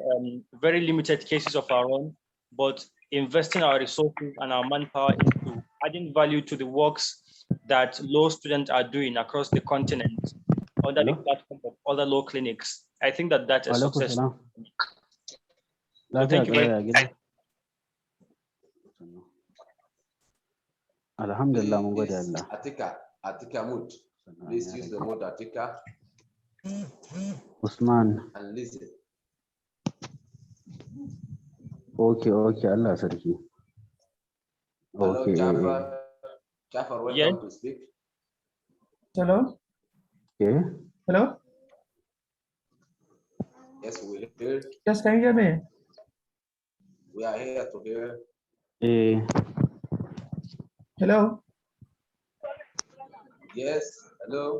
very limited cases of our own, but investing our resources and our manpower into adding value to the works that law students are doing across the continent under the platform of other law clinics. I think that that's a success. So thank you very much. Alhamdulillah, mun gode Allah. Atika Mut. Please use the word Atika. Usman. And listen. Okay, Allah sarki. Okay. Hello, Jafar, welcome to speak. Hello? Okay. Hello? Yes, we hear. Yes, can you hear me? We are here to hear. Hello? Yes, hello.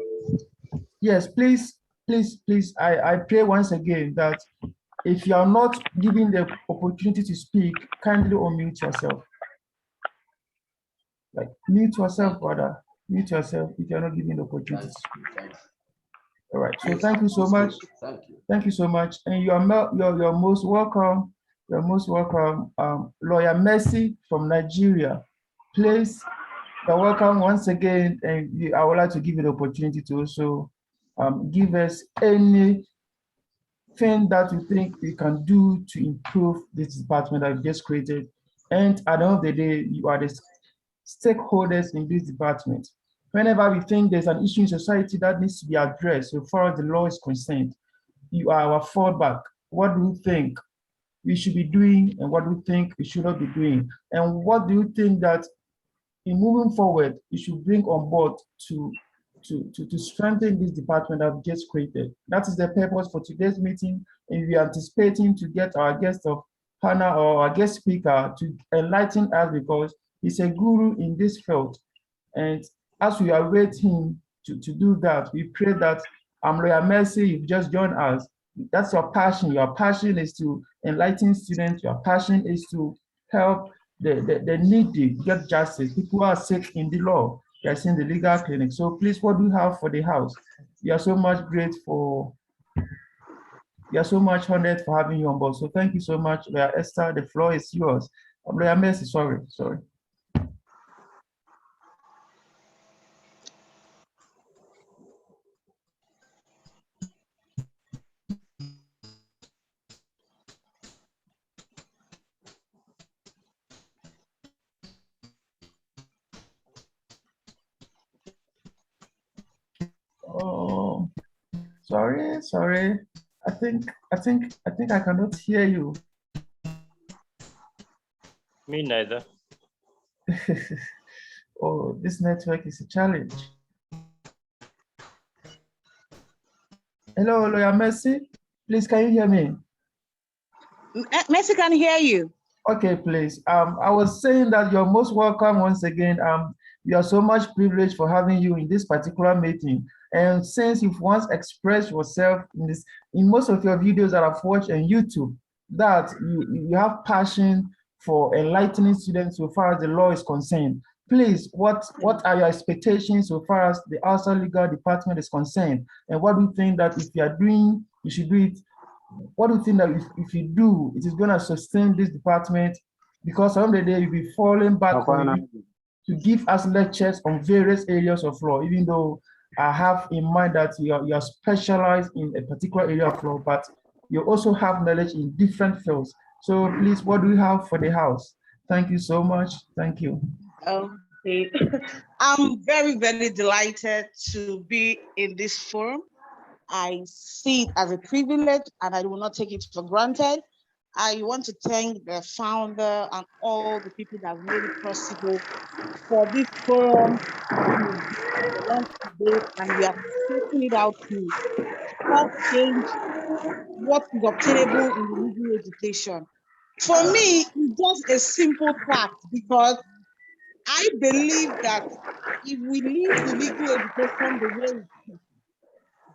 Yes, please, I pray once again that if you are not given the opportunity to speak, kindly unmute yourself. Like, mute yourself, brother. Mute yourself if you are not given the opportunity to speak. All right, so thank you so much. Thank you so much. And you're most welcome. You're most welcome, Lawyer Mercy from Nigeria. Please, you're welcome once again, and I would like to give you the opportunity to also give us anything that you think we can do to improve this department that we just created. And at the end of the day, you are the stakeholders in this department. Whenever we think there's an issue in society that needs to be addressed, so far as the law is concerned, you are our fallback. What do you think we should be doing, and what do you think we should not be doing? And what do you think that in moving forward, you should bring on board to strengthen this department that we just created. That is the purpose for today's meeting, and we are anticipating to get our guest of honor or our guest speaker to enlighten us, because he's a guru in this field. And as we await him to do that, we pray that Lawyer Mercy, you've just joined us. That's your passion. Your passion is to enlighten students. Your passion is to help the needy get justice. People who are sick in the law, they are in the legal clinic. So please, what do you have for the house? We are so much grateful. We are so much honored for having you on board. So thank you so much, Lawyer Esther. The floor is yours. Lawyer Mercy, sorry. Oh, sorry. I think I cannot hear you. Me neither. Oh, this network is a challenge. Hello, Lawyer Mercy. Please, can you hear me? Mercy can hear you. Okay, please. I was saying that you're most welcome once again. We are so much privileged for having you in this particular meeting. And since you've once expressed yourself in most of your videos that I've watched on YouTube, that you have passion for enlightening students so far as the law is concerned. Please, what are your expectations so far as the ALSA Legal Department is concerned? And what do you think that if you are doing, you should do it? What do you think that if you do, it is going to sustain this department? Because some of the day you'll be falling back on you to give us lectures on various areas of law, even though I have in mind that you are specialized in a particular area of law, but you also have knowledge in different fields. So please, what do you have for the house? Thank you so much. Thank you. Okay. I'm very, very delighted to be in this forum. I see it as a privilege and I will not take it for granted. I want to thank the founder and all the people that made it possible for this forum to launch today, and we are taking it out to help change what is obtainable in the legal education. For me, it's just a simple fact, because I believe that if we leave the legal education the way it is,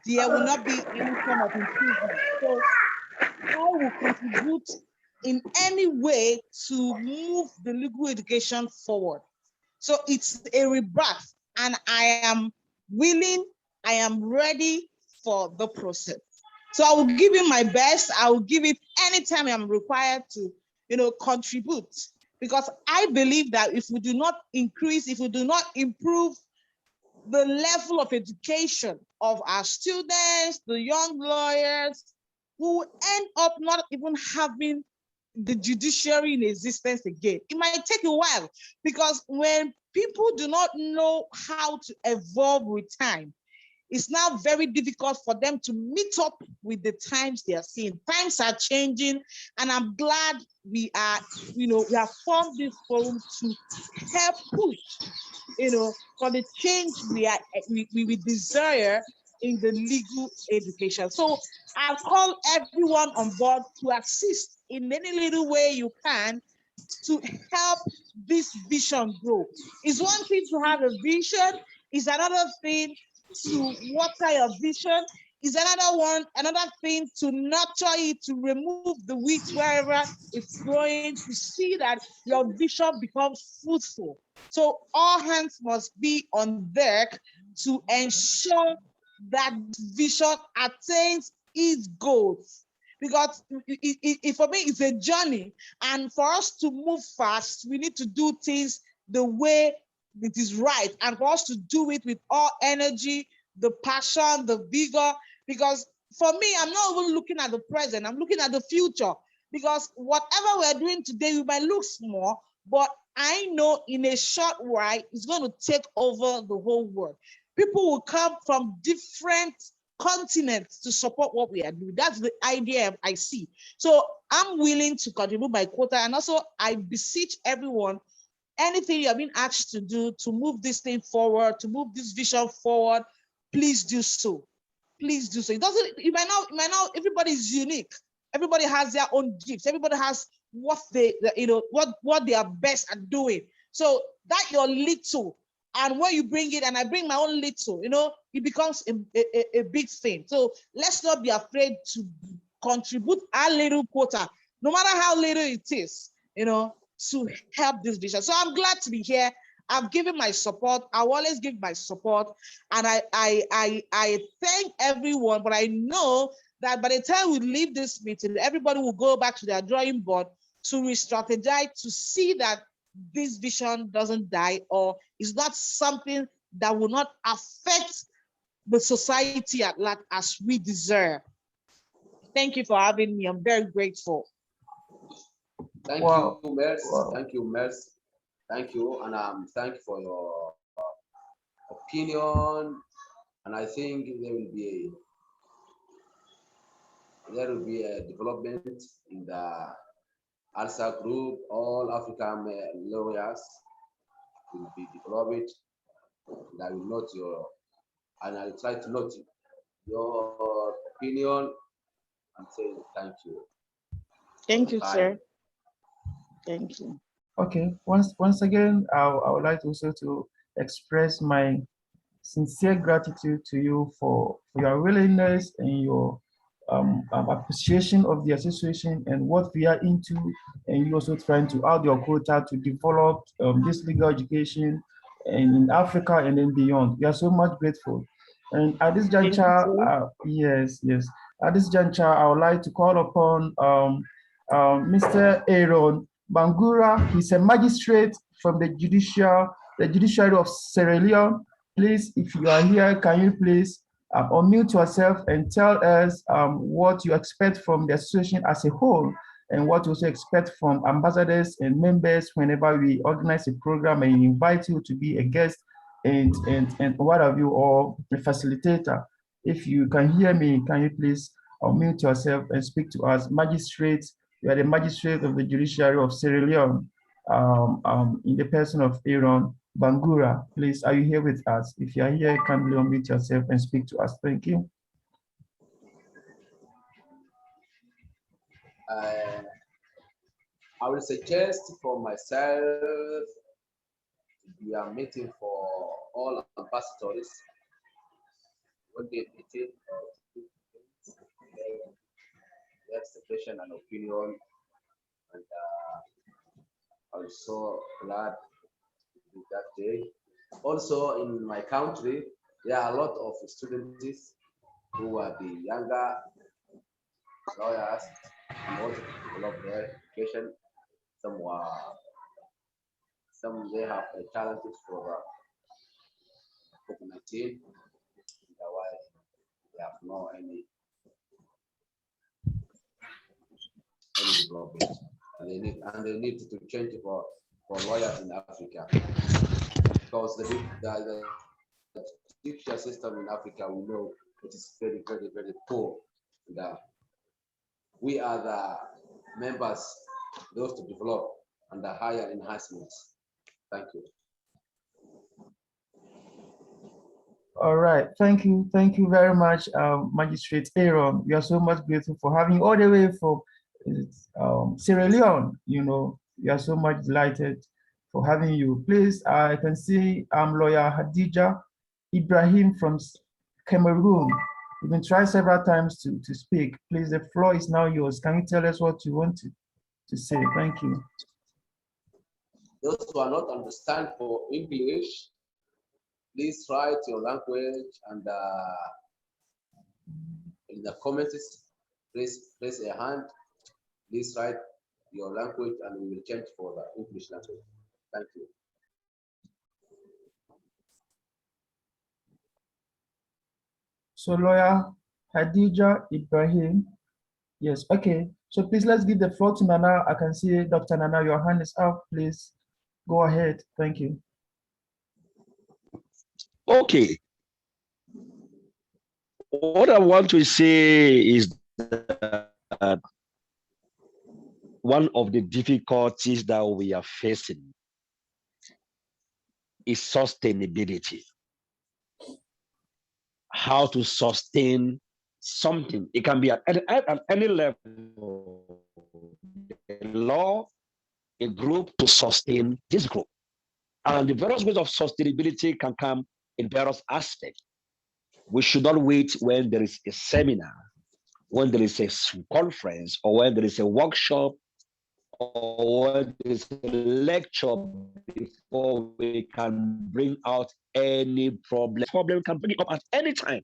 there will not be any form of improvement. So I will contribute in any way to move the legal education forward. So it's a rebirth, and I am willing, I am ready for the process. So I will give it my best. I will give it anytime I'm required to, contribute, because I believe that if we do not increase, if we do not improve the level of education of our students, the young lawyers, who end up not even having the judiciary in existence again. It might take a while, because when people do not know how to evolve with time, it's now very difficult for them to meet up with the times they are seeing. Times are changing, and I'm glad we are, we have formed this forum to help push, for the change we desire in the legal education. So I call everyone on board to assist in any little way you can to help this vision grow. It's one thing to have a vision, it's another thing to water your vision, is another thing to nurture it, to remove the weeds wherever it's growing, to see that your vision becomes fruitful. So all hands must be on deck to ensure that vision attains its goals. Because for me, it's a journey. And for us to move fast, we need to do things the way it is right. And for us to do it with all energy, the passion, the vigor. Because for me, I'm not even looking at the present, I'm looking at the future. Because whatever we're doing today, we might look small, but I know in a short while, it's going to take over the whole world. People will come from different continents to support what we are doing. That's the idea I see. So I'm willing to contribute my quota. And also I beseech everyone anything you're being asked to do to move this thing forward, to move this vision forward, please do so. Please do so. It might not, everybody is unique. Everybody has their own gifts. Everybody has what what they are best at doing. So that your little, and when you bring it, and I bring my own little, it becomes a big thing. So let's not be afraid to contribute our little quota, no matter how little it is, to help this vision. So I'm glad to be here. I've given my support. I will always give my support. And I thank everyone, but I know that by the time we leave this meeting, everybody will go back to their drawing board to re-strategize, to see that this vision doesn't die, or is not something that will not affect the society at large as we deserve. Thank you for having me. I'm very grateful. Thank you, Mers. Thank you, Mers. Thank you, and thank you for your opinion. And I think there will be a development in the ALSA group. All African lawyers will be developed. And I will note and I'll try to note your opinion and say thank you. Thank you, sir. Thank you. Okay, once again, I would like also to express my sincere gratitude to you for your willingness and your appreciation of the association and what we are into, and you also trying to add your quota to develop this legal education and in Africa and then beyond. We are so much grateful. And at this juncture, yes, at this juncture, I would like to call upon Mr. Aaron Bangura. He's a magistrate from the judiciary of Sierra Leone. Please, if you are here, can you please unmute yourself and tell us what you expect from the association as a whole, and what you also expect from ambassadors and members whenever we organize a program and invite you to be a guest and what have you, or a facilitator. If you can hear me, can you please unmute yourself and speak to us? Magistrates, you are the magistrate of the judiciary of Sierra Leone, in the person of Aaron Bangura. Please, are you here with us? If you are here, kindly unmute yourself and speak to us. Thank you. I will suggest for myself to be a meeting for all ambassadors. When they meeting, expression and opinion, and I'm so glad to do that day. Also, in my country, there are a lot of students who are the younger lawyers who want to develop their education. Some they have challenges for COVID-19. Otherwise, they have no any development, and they need to change for lawyers in Africa, because the judicial system in Africa, we know it is very, very, very poor. And, we are the members, those to develop and the higher enhancements. Thank you. All right, thank you very much, Magistrate Aaron. We are so much grateful for having you all the way from Sierra Leone. We are so much delighted for having you. Please, I can see lawyer Hadija Ibrahim from Cameroon. You've been trying several times to speak. Please, the floor is now yours. Can you tell us what you want to say? Thank you. Those who are not understand for English, please write your language, and in the comments, please raise a hand. Please write your language, and we will change for the English language. Thank you. So lawyer Hadija Ibrahim. Yes, okay. So please, let's give the floor to Nana. I can see Dr. Nana, your hand is up. Please go ahead. Thank you. Okay. What I want to say is that one of the difficulties that we are facing is sustainability. How to sustain something. It can be at any level. A law, a group to sustain this group. And the various ways of sustainability can come in various aspects. We should not wait when there is a seminar, when there is a conference, or when there is a workshop, or when there is a lecture before we can bring out any problem. Problem can bring it up at any time,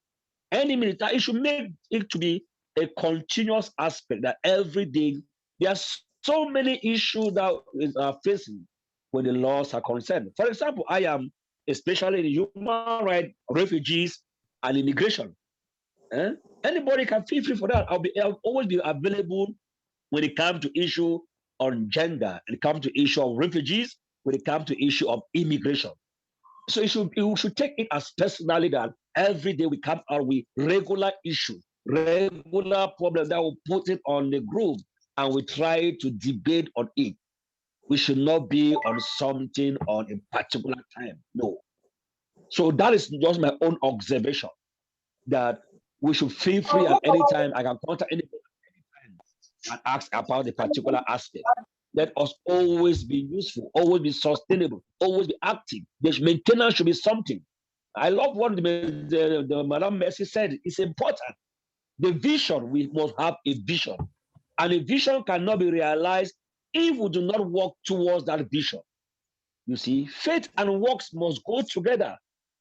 any minute. It should make it to be a continuous aspect that every day there are so many issues that we are facing when the laws are concerned. For example, I am especially in human rights, refugees, and immigration. Anybody can feel free for that. I'll always be available when it comes to issue on gender, when it comes to issue of refugees, when it comes to issue of immigration. So you should take it as personally that every day we come out with regular issues, regular problems that will put it on the group and we try to debate on it. We should not be on something on a particular time. No. So that is just my own observation, that we should feel free at any time. I can contact anybody and ask about the particular aspect. Let us always be useful, always be sustainable, always be active. The maintenance should be something. I love what the Madam Mercy said. It's important. The vision, we must have a vision. And a vision cannot be realized if we do not work towards that vision. You see, faith and works must go together.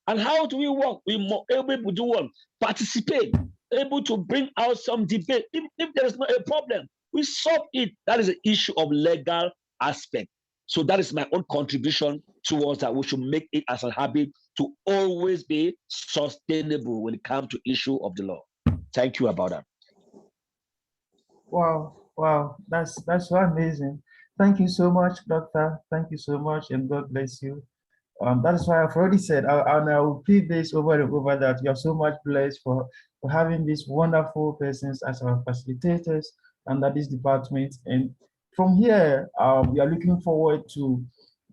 And how do we work? We must be able to do one, participate, able to bring out some debate. If there is not a problem, we solve it. That is an issue of legal aspect. So that is my own contribution towards that. We should make it as a habit to always be sustainable when it comes to issue of the law. Thank you about that. Wow, that's so amazing. Thank you so much, Doctor. Thank you so much, and God bless you. That is why I've already said, and I will repeat this over and over, that you are so much blessed for having these wonderful persons as our facilitators under this department. And from here, we are looking forward to,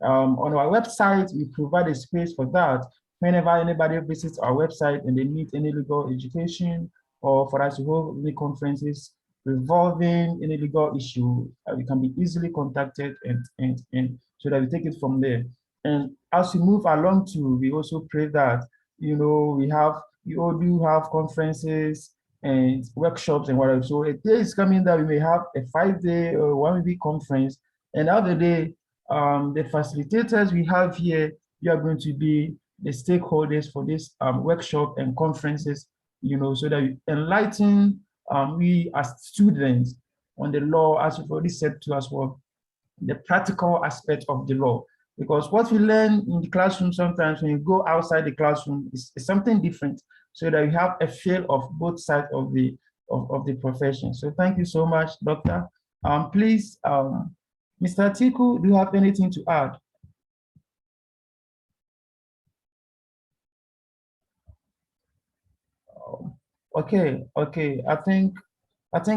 on our website, we provide a space for that. Whenever anybody visits our website and they need any legal education, or for us to hold any conferences revolving any legal issue, we can be easily contacted and so that we take it from there. And as we move along too, we also pray that, we all do have conferences and workshops and whatever. So a day is coming that we may have a 5-day or 1-week conference. And the other day, the facilitators we have here, you are going to be the stakeholders for this workshop and conferences, so that we enlighten we as students on the law, as we've already said to us, well, the practical aspect of the law. Because what we learn in the classroom, sometimes when you go outside the classroom, is something different, so that you have a feel of both sides of the profession. So thank you so much, Doctor. Please, Mr. Atiku, do you have anything to add? Okay. I think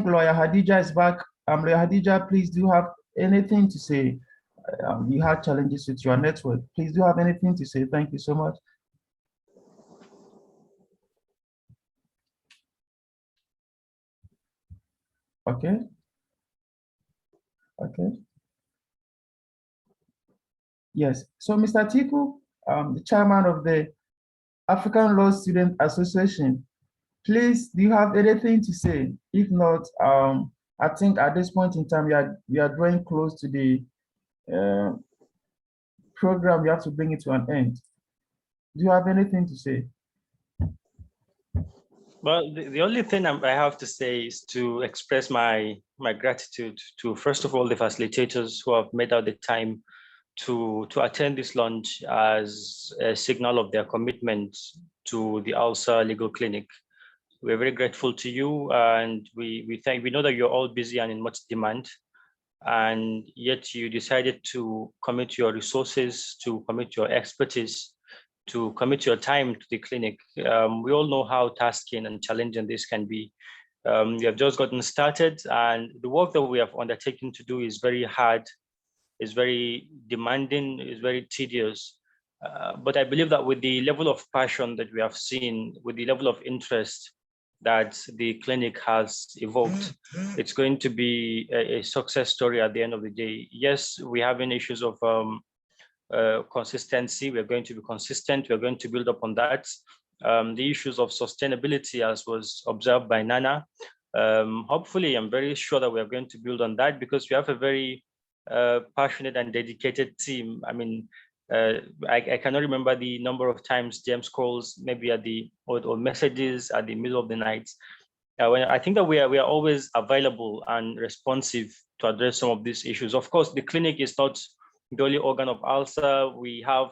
Lawyer Hadija is back. Lawyer Hadija, please, do you have anything to say? You had challenges with your network. Please, do you have anything to say? Thank you so much. Okay. Yes. So, Mr. Atiku, the chairman of the African Law Student Association, please, do you have anything to say? If not, I think at this point in time, we are drawing close to the program. We have to bring it to an end. Do you have anything to say? Well, the only thing I have to say is to express my gratitude to, first of all, the facilitators who have made out the time to attend this launch as a signal of their commitment to the ALSA Legal Clinic. We're very grateful to you, and we know that you're all busy and in much demand, and yet you decided to commit your resources, to commit your expertise, to commit your time to the clinic. We all know how tasking and challenging this can be. You have just gotten started, and the work that we have undertaken to do is very hard, is very demanding, is very tedious. But I believe that with the level of passion that we have seen, with the level of interest that the clinic has evoked, it's going to be a success story at the end of the day. Yes, we have issues of consistency. We're going to be consistent. We're going to build upon that. The issues of sustainability, as was observed by Nana, hopefully, I'm very sure that we're going to build on that, because we have a very passionate and dedicated team. I mean, I cannot remember the number of times James calls, maybe at the or messages at the middle of the night. When I think that we are always available and responsive to address some of these issues. Of course, the clinic is not the only organ of ALSA. We have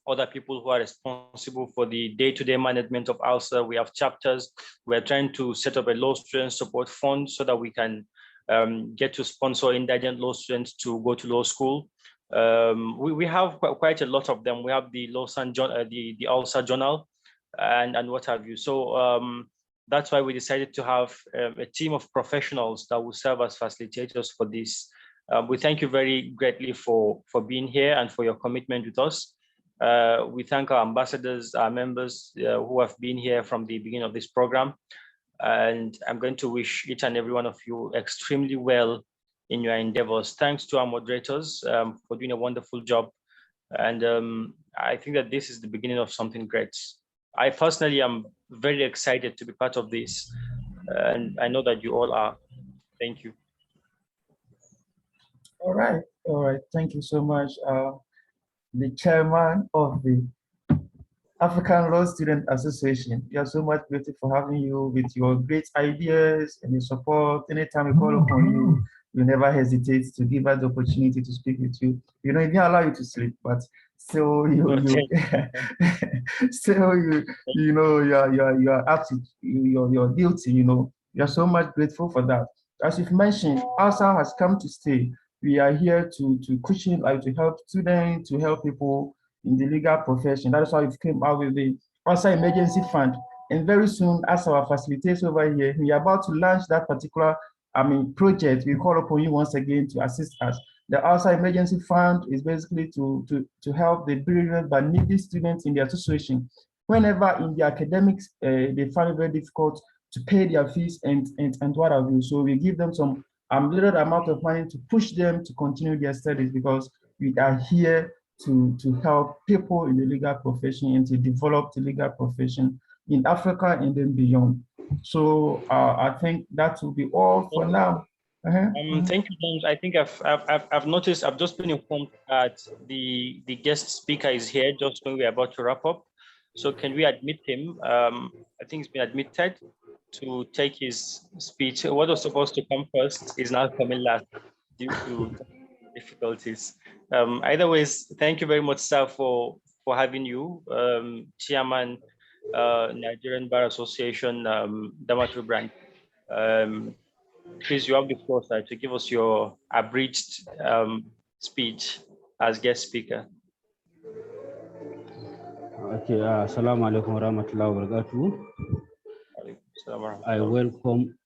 other people who are responsible for the day-to-day management of ALSA. We have chapters. We're trying to set up a law student support fund so that we can get to sponsor indigent law students to go to law school. We have quite a lot of them. We have the the ALSA journal and what have you. So that's why we decided to have a team of professionals that will serve as facilitators for this. We thank you very greatly for being here and for your commitment with us. We thank our ambassadors, our members who have been here from the beginning of this program. And I'm going to wish each and every one of you extremely well in your endeavors. Thanks to our moderators for doing a wonderful job. And I think that this is the beginning of something great. I personally am very excited to be part of this. And I know that you all are. Thank you. All right. Thank you so much. The chairman of the African Law Student Association. We are so much grateful for having you with your great ideas and your support. Anytime we call upon you, you never hesitate to give us the opportunity to speak with you. You know, it didn't allow you to sleep, but still still you know, you're active, you're guilty, you know. We are so much grateful for that. As you've mentioned, ALSA has come to stay. We are here to cushion, like to help students, to help people in the legal profession. That is why we came out with the ALSA Emergency Fund. And very soon, as our facilitators over here, we are about to launch that particular project. We call upon you once again to assist us. The ALSA Emergency Fund is basically to help the brilliant but needy students in their situation. Whenever in the academics, they find it very difficult to pay their fees and what have you. So we give them some little amount of money to push them to continue their studies, because we are here to help people in the legal profession and to develop the legal profession in Africa and then beyond. So I think that will be all for now. Thank you, James. I think I've noticed, I've just been informed that the guest speaker is here just when we're about to wrap up. So can we admit him? I think he's been admitted to take his speech. What was supposed to come first is now coming last due to difficulties. Either ways, thank you very much, sir, for having you, Chairman, Nigerian Bar Association, Damaturu branch. Please, you have the floor, sir, to give us your abridged speech as guest speaker. Okay, assalamu alaikum warahmatullahi wabarakatuh. I welcome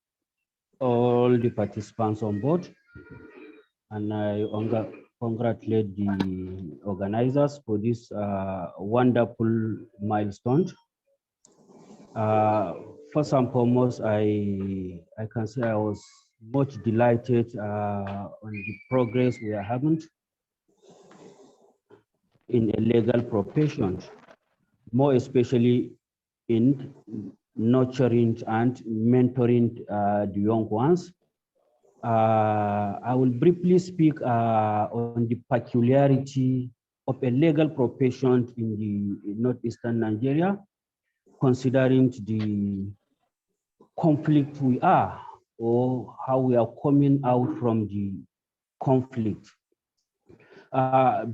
all the participants on board, and I congratulate the organizers for this wonderful milestone. First and foremost, I can say I was much delighted on the progress we are having in a legal profession, more especially in nurturing and mentoring the young ones. I will briefly speak on the peculiarity of a legal profession in the northeastern Nigeria, considering the conflict we are, or how we are coming out from the conflict.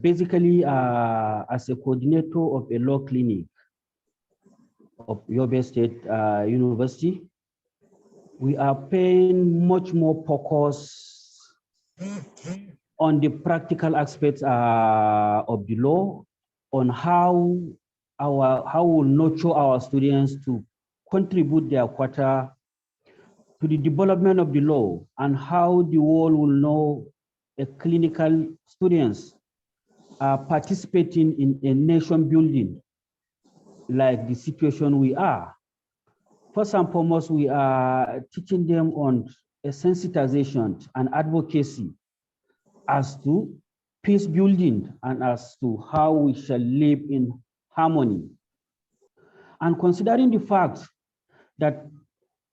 Basically, as a coordinator of a law clinic of Yobe State University, we are paying much more focus on the practical aspects of the law, on how we'll nurture our students to contribute their quota to the development of the law, and how the world will know a clinical students participating in a nation building, like the situation we are. First and foremost, we are teaching them on a sensitization and advocacy as to peace building and as to how we shall live in harmony. And considering the fact that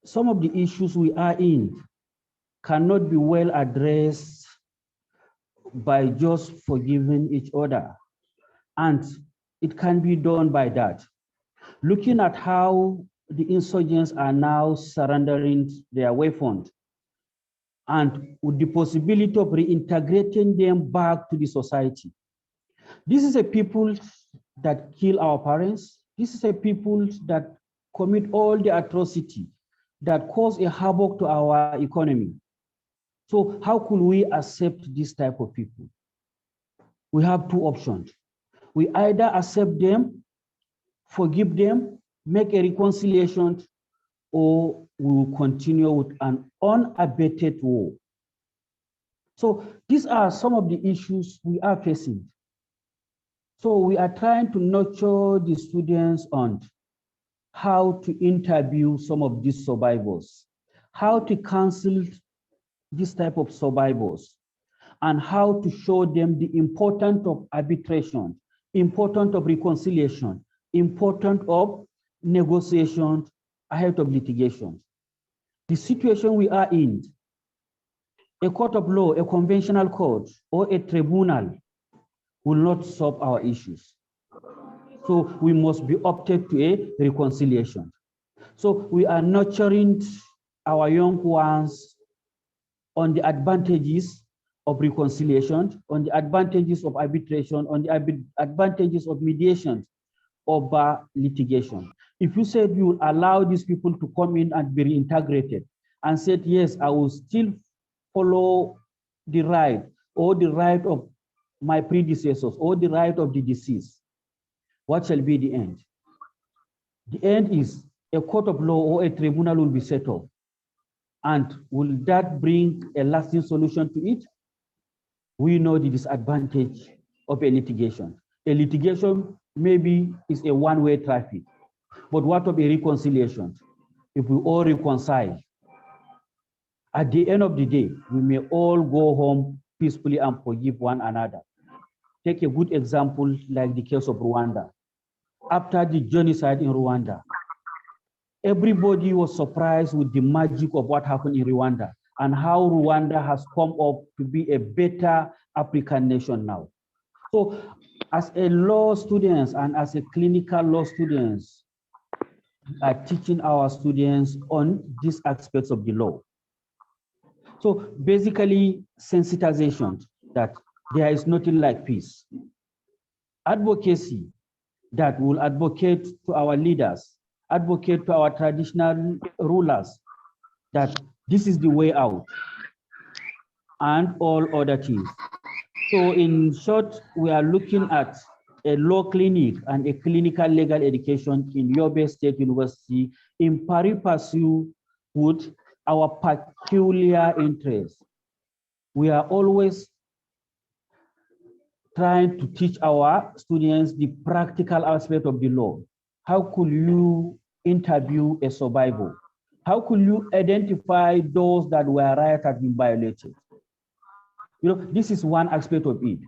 some of the issues we are in cannot be well addressed by just forgiving each other, and it can be done by that. Looking at how the insurgents are now surrendering their weapons, and with the possibility of reintegrating them back to the society. This is a people that kill our parents. This is a people that commit all the atrocity that cause a havoc to our economy. So how could we accept this type of people? We have two options. We either accept them, forgive them, make a reconciliation, or we will continue with an unabated war. So these are some of the issues we are facing. So we are trying to nurture the students on how to interview some of these survivors, how to counsel this type of survivors, and how to show them the importance of arbitration, importance of reconciliation, importance of negotiation ahead of litigation. The situation we are in, a court of law, a conventional court, or a tribunal will not solve our issues. So we must be opted to a reconciliation. So we are nurturing our young ones on the advantages of reconciliation, on the advantages of arbitration, on the advantages of mediation over litigation. If you said you will allow these people to come in and be reintegrated and said, yes, I will still follow the right or the right of my predecessors or the right of the deceased, what shall be the end? The end is a court of law or a tribunal will be set up. And will that bring a lasting solution to it? We know the disadvantage of a litigation. A litigation maybe is a one-way traffic, but what of a reconciliation? If we all reconcile, at the end of the day, we may all go home peacefully and forgive one another. Take a good example like the case of Rwanda. After the genocide in Rwanda, everybody was surprised with the magic of what happened in Rwanda and how Rwanda has come up to be a better African nation now. So as a law students and as a clinical law students, we are teaching our students on these aspects of the law. So basically sensitization that there is nothing like peace. Advocacy that will advocate to our leaders, advocate to our traditional rulers that this is the way out and all other things. So in short, we are looking at a law clinic and a clinical legal education in Yobe State University in pari passu with our peculiar interests. We are always trying to teach our students the practical aspect of the law. How could you interview a survivor? How could you identify those that were rights had been violated? You know, this is one aspect of it.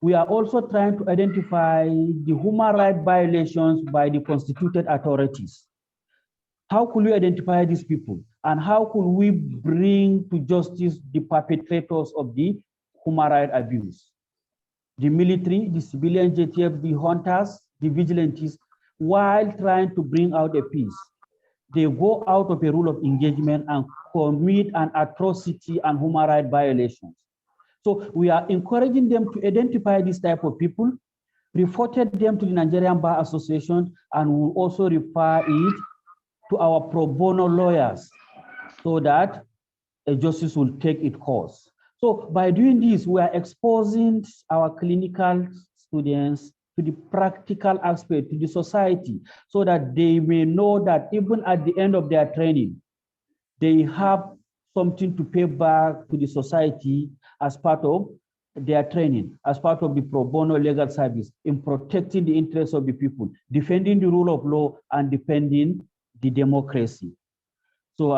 We are also trying to identify the human rights violations by the constituted authorities. How could we identify these people? And how could we bring to justice the perpetrators of the human rights abuse? The military, the civilian JTF, the hunters, the vigilantes, while trying to bring out a peace, they go out of a rule of engagement and commit an atrocity and human rights violations. So we are encouraging them to identify this type of people, reported them to the Nigerian Bar Association, and will also refer it to our pro bono lawyers so that a justice will take its course. So by doing this, we are exposing our clinical students to the practical aspect, to the society, so that they may know that even at the end of their training, they have something to pay back to the society as part of their training as part of the pro bono legal service in protecting the interests of the people, defending the rule of law, and defending the democracy. So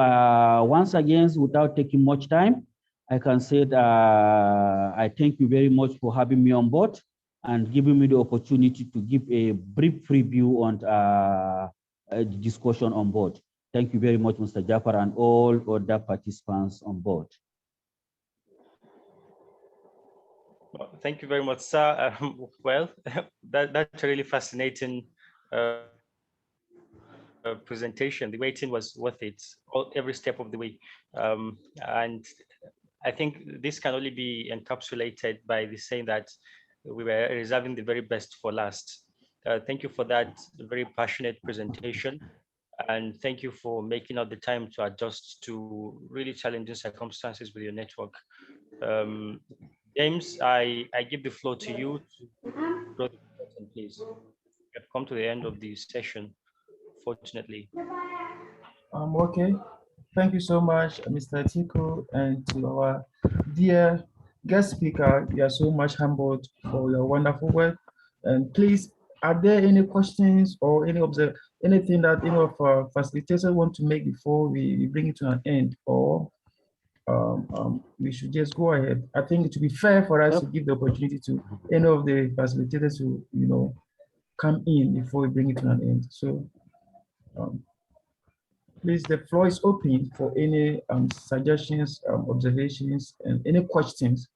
once again, without taking much time, I can say that I thank you very much for having me on board and giving me the opportunity to give a brief review on the discussion on board. Thank you very much, Mr. Jafar, and all other participants on board. Well, thank you very much, sir. Well, that's a really fascinating presentation. The waiting was worth it, every step of the way. And I think this can only be encapsulated by the saying that we were reserving the very best for last. Thank you for that very passionate presentation. And thank you for making out the time to adjust to really challenging circumstances with your network. James, I give the floor to you to draw the curtain, please. We have come to the end of the session, fortunately. Okay. Thank you so much, Mr. Tiku, and to our dear guest speaker. You are so much humbled for your wonderful work. And please, are there any questions or anything that any of our facilitators want to make before we bring it to an end, or we should just go ahead? I think it would be fair for us to give the opportunity to any of the facilitators to, come in before we bring it to an end. So, please, the floor is open for any suggestions, observations, and any questions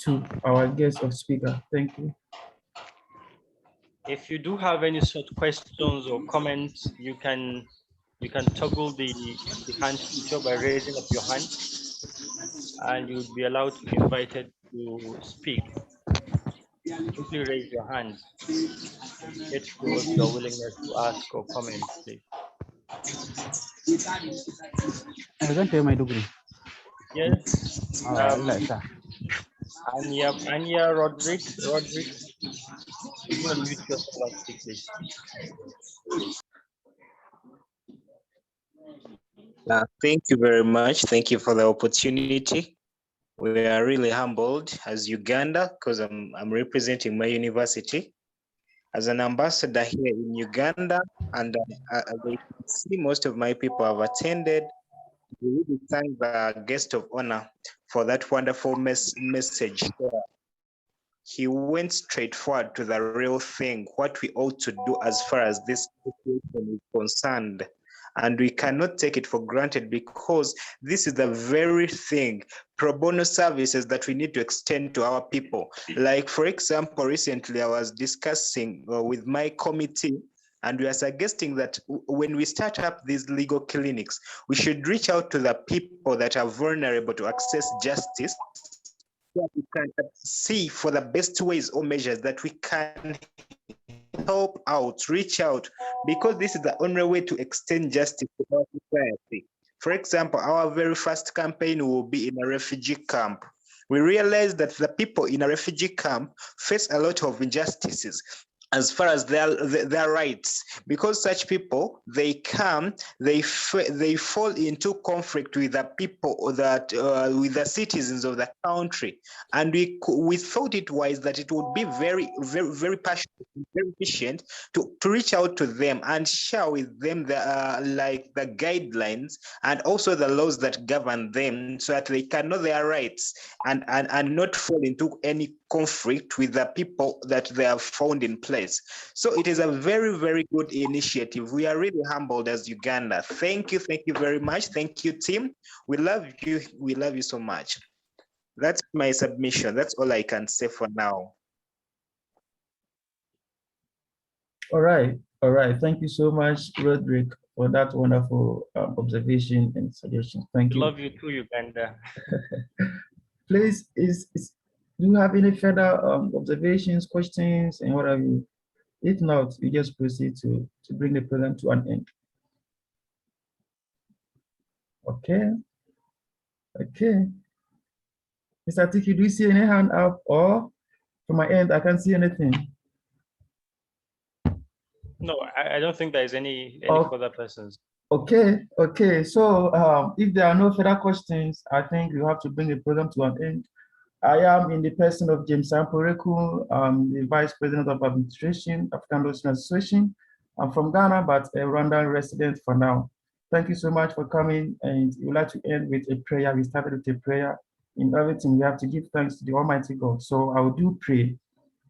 to our guest of speaker. Thank you. If you do have any such questions or comments, you can toggle the hand feature by raising up your hand, and you'll be allowed to be invited to speak. Simply raise your hand. It shows your willingness to ask or comment, please. I don't tell my degree. Yes. Anya Roderick, you can unmute yourself and speak, please. Thank you very much. Thank you for the opportunity. We are really humbled as Uganda because I'm representing my university as an ambassador here in Uganda, and as you can see, most of my people have attended. We really thank the guest of honor for that wonderful message. He went straight forward to the real thing, what we ought to do as far as this situation is concerned. And we cannot take it for granted because this is the very thing, pro bono services that we need to extend to our people. Like, for example, recently I was discussing with my committee, and we are suggesting that when we start up these legal clinics, we should reach out to the people that are vulnerable to access justice, so we can see for the best ways or measures that we can help out, reach out, because this is the only way to extend justice to our society. For example, our very first campaign will be in a refugee camp. We realize that the people in a refugee camp face a lot of injustices as far as their rights, because such people, they come, they fall into conflict with the people that with the citizens of the country, and we thought it wise that it would be very passionate, very efficient to reach out to them and share with them the guidelines and also the laws that govern them, so that they can know their rights and not fall into any conflict with the people that they have found in place. So it is a very, very good initiative. We are really humbled as Uganda. Thank you very much. Thank you, team. We love you. We love you so much. That's my submission. That's all I can say for now. All right. Thank you so much, Roderick, for that wonderful observation and suggestion. Thank you. Love you too, Uganda. Please, do you have any further observations, questions, and what have you? If not, we just proceed to bring the program to an end. Okay. Mr. Tiki, do you see any hand up, or from my end, I can't see anything? No, I don't think there's any further persons. Okay. So if there are no further questions, I think we have to bring the program to an end. I am in the person of James Amporeku. I'm the Vice President of Administration, African Law Students Association. I'm from Ghana, but a Rwandan resident for now. Thank you so much for coming, and we'd like to end with a prayer. We started with a prayer. In everything, we have to give thanks to the Almighty God. So I will do pray.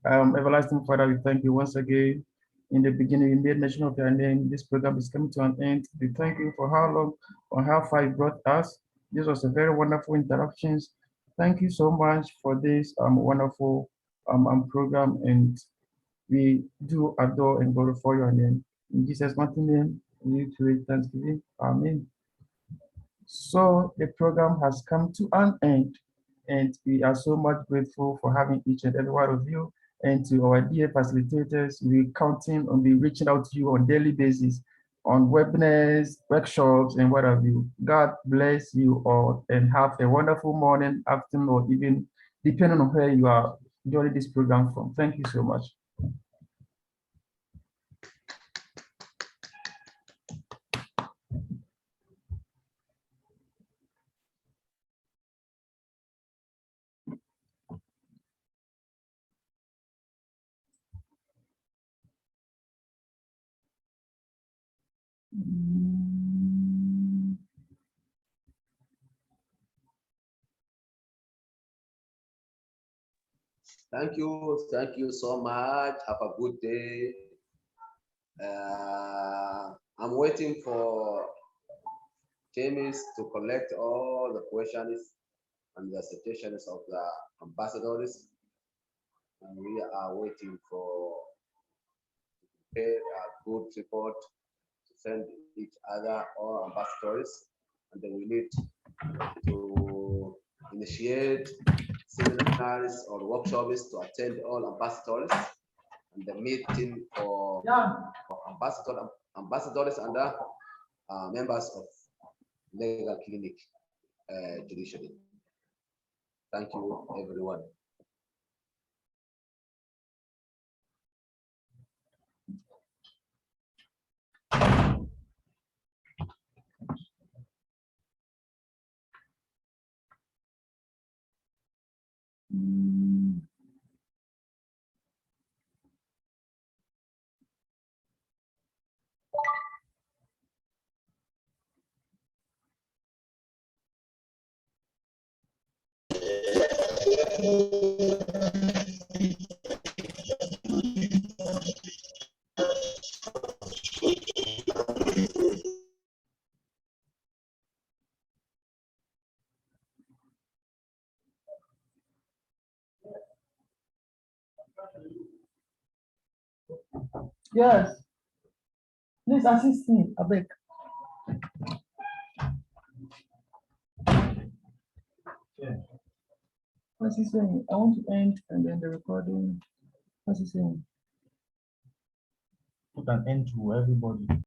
Everlasting Father, we thank you once again. In the beginning, we made mention of your name. This program is coming to an end. We thank you for how long or how far you brought us. This was a very wonderful interactions. Thank you so much for this wonderful program, and we do adore and glorify your name. In Jesus' mighty name, we pray thanksgiving. Amen. So the program has come to an end, and we are so much grateful for having each and every one of you. And to our dear facilitators, we're counting on be reaching out to you on daily basis, on webinars, workshops, and what have you. God bless you all, and have a wonderful morning, afternoon, or even depending on where you are joining this program from. Thank you so much. Thank you so much. Have a good day. I'm waiting for James to collect all the questions and the citations of the ambassadors, and we are waiting for prepare a good report to send each other or ambassadors, and then we need to initiate seminars or workshops to attend all ambassadors, and the meeting for ambassadors and members of Legal Clinic judiciary. Thank you, everyone. Yes. Please assist me, I beg. Yeah. What's he saying? I want to end and then the recording. What's he saying? Put an end to everybody.